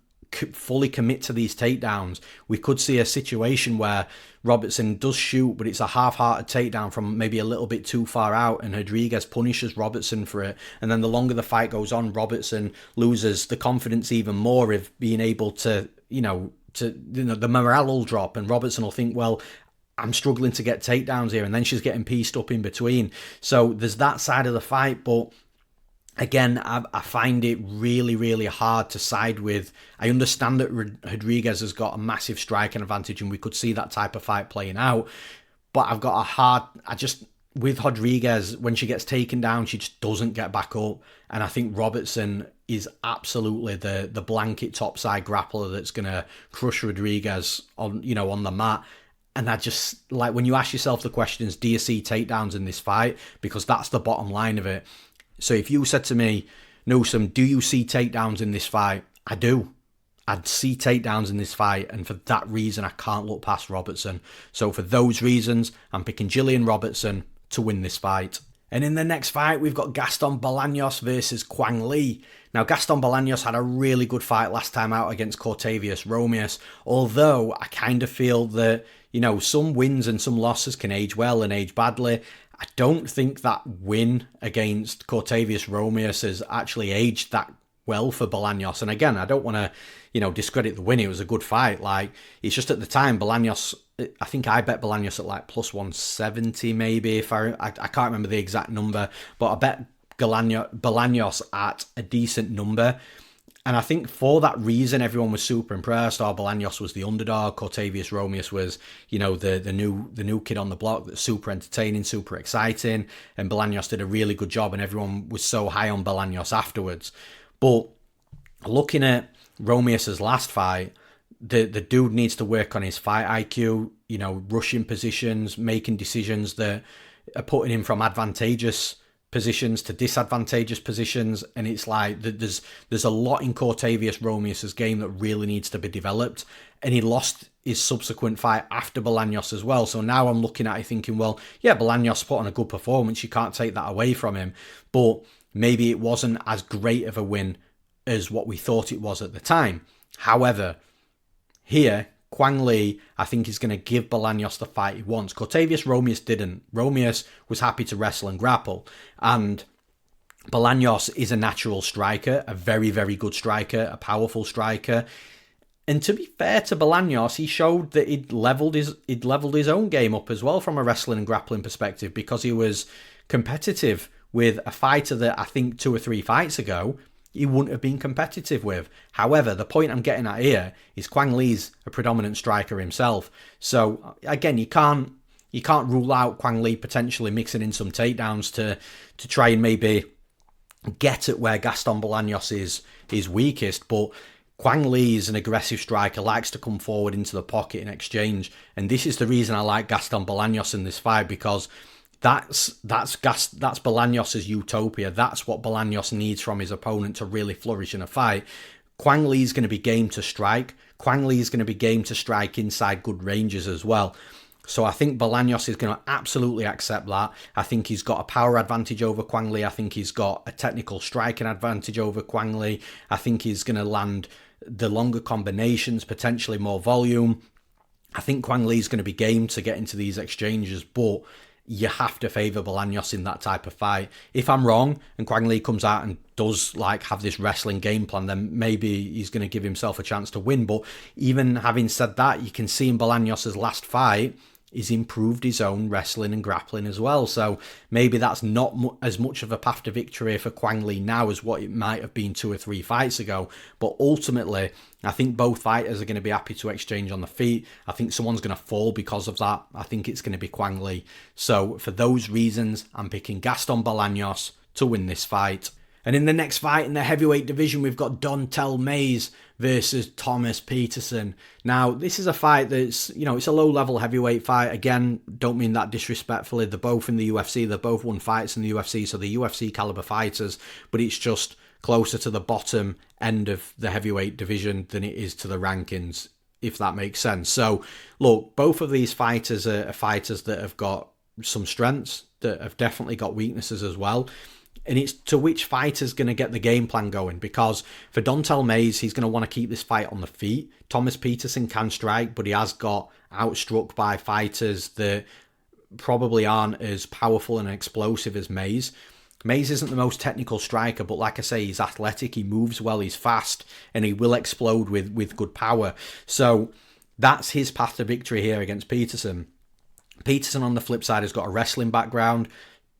fully commit to these takedowns, we could see a situation where Robertson does shoot, but it's a half-hearted takedown from maybe a little bit too far out, and Rodriguez punishes Robertson for it. And then the longer the fight goes on, Robertson loses the confidence even more of being able to, the morale will drop, and Robertson will think, well, I'm struggling to get takedowns here, and then she's getting pieced up in between. So there's that side of the fight, but again, I find it really, really hard to side with. I understand that Rodriguez has got a massive striking advantage, and we could see that type of fight playing out. But I've got with Rodriguez, when she gets taken down, she just doesn't get back up. And I think Robertson is absolutely the blanket topside grappler that's going to crush Rodriguez on the mat. And I just, like, when you ask yourself the questions, do you see takedowns in this fight? Because that's the bottom line of it. So if you said to me, Newsome, do you see takedowns in this fight? I do. I'd see takedowns in this fight, and for that reason, I can't look past Robertson. So for those reasons, I'm picking Gillian Robertson to win this fight. And in the next fight, we've got Gaston Bolanos versus Quang Le. Now, Gaston Bolanos had a really good fight last time out against Cortavius Romius, although I kind of feel that, some wins and some losses can age well and age badly. I don't think that win against Cortavius Romius has actually aged that well for Bolanos. And again, I don't want to, discredit the win. It was a good fight. Like, it's just at the time, Bolanos, I think I bet Bolanos at like plus 170 maybe. If I can't remember the exact number, but I bet Bolanos at a decent number. And I think for that reason, everyone was super impressed. Bolanos was the underdog. Cortavius Romius was, the new kid on the block that's super entertaining, super exciting. And Bolanos did a really good job, and everyone was so high on Bolanos afterwards. But looking at Romius's last fight, the dude needs to work on his fight IQ, rushing positions, making decisions that are putting him from advantageous positions to disadvantageous positions, and it's like there's a lot in Cortavius Romius's game that really needs to be developed, and he lost his subsequent fight after Bolanos as well. So now I'm looking at it thinking, well, yeah, Bolanos put on a good performance, you can't take that away from him, but maybe it wasn't as great of a win as what we thought it was at the time. However, here, Quang Le, I think, is going to give Bolanos the fight he wants. Cortavius Romius didn't. Romius was happy to wrestle and grapple. And Bolanos is a natural striker, a very, very good striker, a powerful striker. And to be fair to Bolanos, he showed that he'd leveled his own game up as well from a wrestling and grappling perspective, because he was competitive with a fighter that I think 2 or 3 fights ago he wouldn't have been competitive with. However, the point I'm getting at here is Quang Le's a predominant striker himself. So again, you can't rule out Quang Le potentially mixing in some takedowns to try and maybe get at where Gaston Bolanos is weakest. But Quang Le is an aggressive striker, likes to come forward into the pocket and exchange. And this is the reason I like Gaston Bolanos in this fight, because that's Bolanos' utopia. That's what Bolanos needs from his opponent to really flourish in a fight. Quang Le's going to be game to strike. Quang Le is going to be game to strike inside good ranges as well. So I think Bolanos is going to absolutely accept that. I think he's got a power advantage over Quang. I think he's got a technical striking advantage over Quang. I think he's going to land the longer combinations, potentially more volume. I think Quang is going to be game to get into these exchanges, but you have to favour Bolanos in that type of fight. If I'm wrong and Quang comes out and does like have this wrestling game plan, then maybe he's going to give himself a chance to win. But even having said that, you can see in Bolanos' last fight, he's improved his own wrestling and grappling as well. So maybe that's not as much of a path to victory for Quang now as what it might have been 2 or 3 fights ago. But ultimately, I think both fighters are going to be happy to exchange on the feet. I think someone's going to fall because of that. I think it's going to be Quang. So for those reasons, I'm picking Gaston Bolanos to win this fight. And in the next fight in the heavyweight division, we've got Don'Tale Mayes versus Thomas Petersen. Now, this is a fight that's, it's a low-level heavyweight fight. Again, don't mean that disrespectfully. They're both in the UFC. They've both won fights in the UFC, so they're UFC caliber fighters. But it's just closer to the bottom end of the heavyweight division than it is to the rankings, if that makes sense. So, look, both of these fighters are fighters that have got some strengths, that have definitely got weaknesses as well. And it's to which fighter's going to get the game plan going. Because for Don'Tale Mayes, he's going to want to keep this fight on the feet. Thomas Petersen can strike, but he has got outstruck by fighters that probably aren't as powerful and explosive as Mayes. Mayes isn't the most technical striker, but like I say, he's athletic, he moves well, he's fast, and he will explode with good power. So that's his path to victory here against Petersen. Petersen, on the flip side, has got a wrestling background.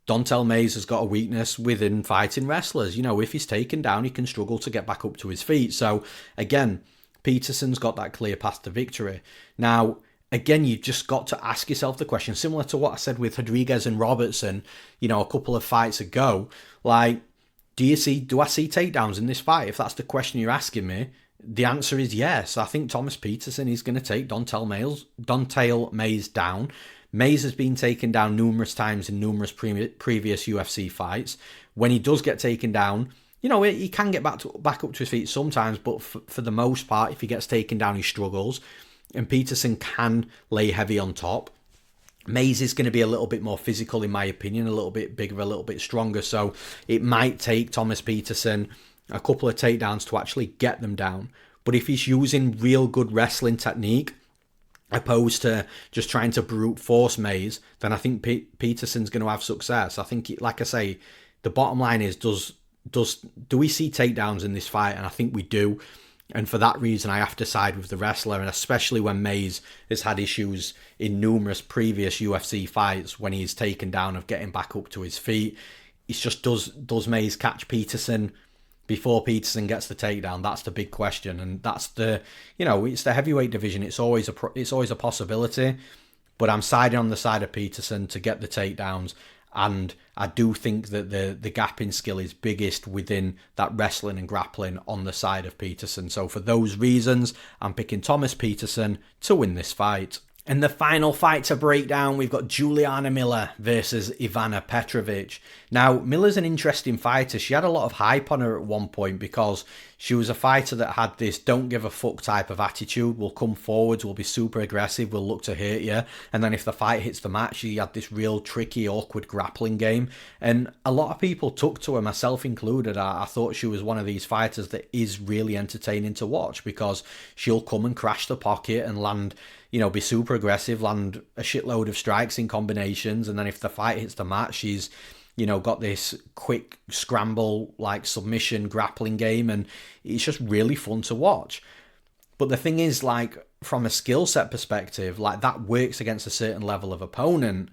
Don'Tale Mayes has got a weakness within fighting wrestlers. If he's taken down, he can struggle to get back up to his feet. So, again, Petersen's got that clear path to victory. Now, again, you've just got to ask yourself the question, similar to what I said with Rodriguez and Robertson, a couple of fights ago. Like, do I see takedowns in this fight? If that's the question you're asking me, the answer is yes. I think Thomas Petersen is going to take Don'Tale Mayes down. Mayes has been taken down numerous times in numerous previous UFC fights. When he does get taken down, he can get back up to his feet sometimes, but for the most part, if he gets taken down, he struggles. And Petersen can lay heavy on top. Mayes is going to be a little bit more physical, in my opinion, a little bit bigger, a little bit stronger. So it might take Thomas Petersen a couple of takedowns to actually get them down. But if he's using real good wrestling technique, opposed to just trying to brute force Mayes, then I think Petersen's going to have success. I think, like I say, the bottom line is, do we see takedowns in this fight? And I think we do. And for that reason, I have to side with the wrestler, and especially when Mayes has had issues in numerous previous UFC fights when he's taken down of getting back up to his feet. It's just, does Mayes catch Petersen before Petersen gets the takedown? That's the big question, and that's it's the heavyweight division. It's always a possibility, but I'm siding on the side of Petersen to get the takedowns, and I do think that the gap in skill is biggest within that wrestling and grappling on the side of Petersen. So for those reasons, I'm picking Thomas Petersen to win this fight. And the final fight to break down, we've got Juliana Miller versus Ivana Petrovic. Now, Miller's an interesting fighter. She had a lot of hype on her at one point because she was a fighter that had this don't give a fuck type of attitude. We'll come forwards, we'll be super aggressive, we'll look to hurt you. And then if the fight hits the mat, she had this real tricky, awkward grappling game. And a lot of people took to her, myself included. I thought she was one of these fighters that is really entertaining to watch because she'll come and crash the pocket and land, be super aggressive, land a shitload of strikes in combinations, and then if the fight hits the mat, she's, got this quick scramble, like submission grappling game, and it's just really fun to watch. But the thing is, like, from a skill set perspective, like, that works against a certain level of opponent.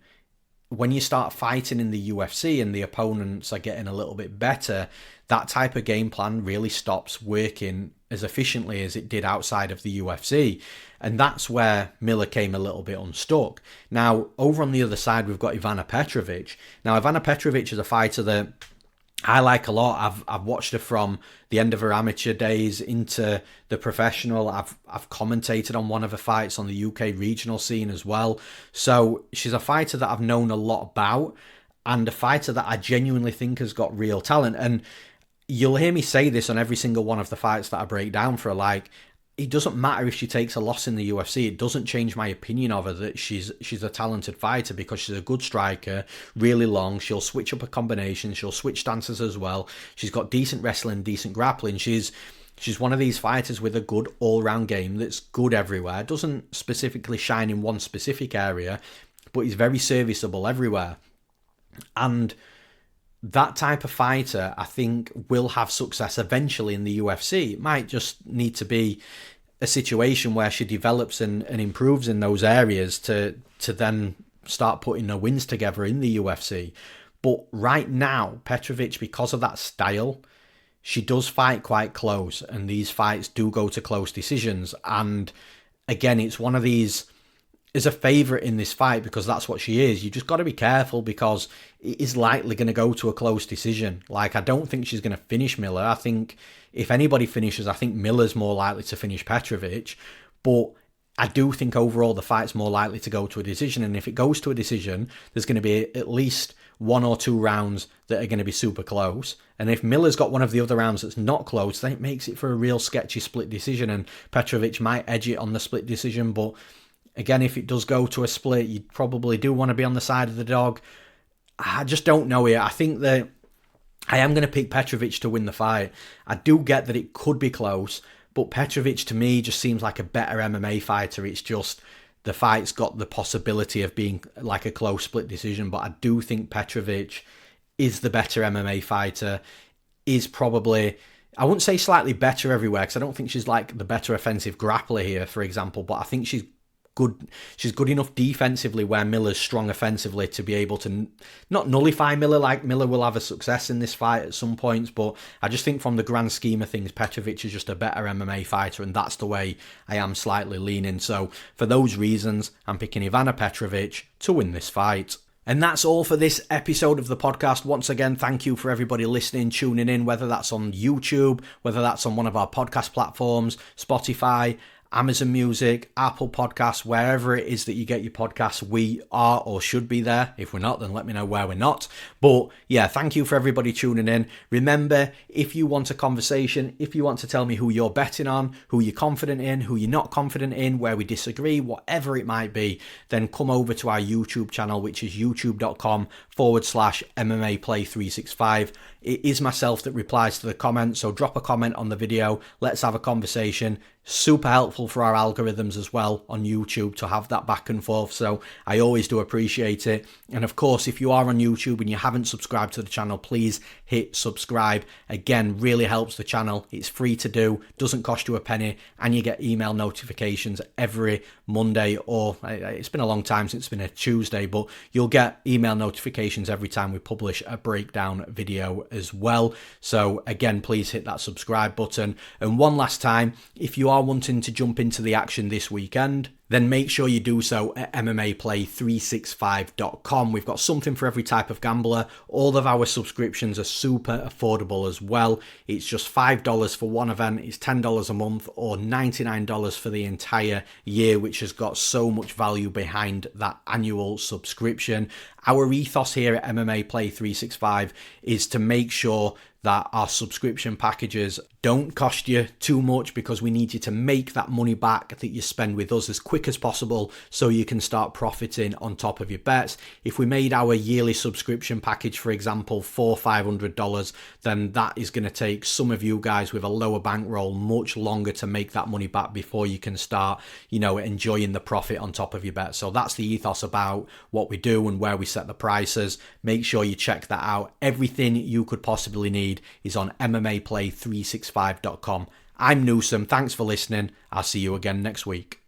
When you start fighting in the UFC and the opponents are getting a little bit better, that type of game plan really stops working as efficiently as it did outside of the UFC. And that's where Miller came a little bit unstuck. Now, over on the other side, we've got Ivana Petrovic. Now, Ivana Petrovic is a fighter that I like a lot. I've watched her from the end of her amateur days into the professional. I've commentated on one of her fights on the UK regional scene as well. So she's a fighter that I've known a lot about, and a fighter that I genuinely think has got real talent. And you'll hear me say this on every single one of the fights that I break down for her. Like, it doesn't matter if she takes a loss in the UFC. It doesn't change my opinion of her that she's a talented fighter, because she's a good striker, really long. She'll switch up a combination. She'll switch stances as well. She's got decent wrestling, decent grappling. She's one of these fighters with a good all-round game that's good everywhere. Doesn't specifically shine in one specific area, but is very serviceable everywhere. And that type of fighter, I think, will have success eventually in the UFC. It might just need to be a situation where she develops and improves in those areas to then start putting her wins together in the UFC. But right now, Petrovic, because of that style, she does fight quite close, and these fights do go to close decisions. And again, it's one of these, is a favourite in this fight because that's what she is. You just got to be careful because it is likely going to go to a close decision. Like, I don't think she's going to finish Miller. I think if anybody finishes, I think Miller's more likely to finish Petrovic. But I do think overall the fight's more likely to go to a decision. And if it goes to a decision, there's going to be at least 1 or 2 rounds that are going to be super close. And if Miller's got one of the other rounds that's not close, then it makes it for a real sketchy split decision. And Petrovic might edge it on the split decision. But again, if it does go to a split, you probably do want to be on the side of the dog. I just don't know here. I think that I am going to pick Petrovic to win the fight. I do get that it could be close, but Petrovic to me just seems like a better MMA fighter. It's just the fight's got the possibility of being like a close split decision, but I do think Petrovic is the better MMA fighter, is probably, I wouldn't say slightly better everywhere, because I don't think she's like the better offensive grappler here, for example, but I think she's good enough defensively where Miller's strong offensively to be able to not nullify Miller. Like, Miller will have a success in this fight at some points, but I just think from the grand scheme of things, Petrovic is just a better MMA fighter, and that's the way I am slightly leaning. So for those reasons, I'm picking Ivana Petrovic to win this fight. And that's all for this episode of the podcast. Once again, thank you for everybody listening, tuning in, whether that's on YouTube, whether that's on one of our podcast platforms, Spotify, Amazon Music, Apple Podcasts, wherever it is that you get your podcasts, we are or should be there. If we're not, then let me know where we're not. But yeah, thank you for everybody tuning in. Remember, if you want a conversation, if you want to tell me who you're betting on, who you're confident in, who you're not confident in, where we disagree, whatever it might be, then come over to our YouTube channel, which is youtube.com/MMA Play 365. It is myself that replies to the comments, so drop a comment on the video. Let's have a conversation. Super helpful for our algorithms as well on YouTube to have that back and forth, so I always do appreciate it. And of course, if you are on YouTube and you haven't subscribed to the channel, please hit subscribe. Again, really helps the channel. It's free to do, doesn't cost you a penny, and you get email notifications every Monday, or it's been a long time since it's been a Tuesday, but you'll get email notifications every time we publish a breakdown video as well. So again, please hit that subscribe button. And one last time, if you are wanting to jump into the action this weekend, then make sure you do so at MMAplay365.com. We've got something for every type of gambler. All of our subscriptions are super affordable as well. It's just $5 for one event, it's $10 a month, or $99 for the entire year, which has got so much value behind that annual subscription. Our ethos here at MMA Play 365 is to make sure that our subscription packages don't cost you too much, because we need you to make that money back that you spend with us as quick as possible so you can start profiting on top of your bets. If we made our yearly subscription package, for example, $400-500, then that is going to take some of you guys with a lower bankroll much longer to make that money back before you can start, enjoying the profit on top of your bet. So that's the ethos about what we do and where we set the prices. Make sure you check that out. Everything you could possibly need is on MMAplay365.com. I'm Newsome. Thanks for listening. I'll see you again next week.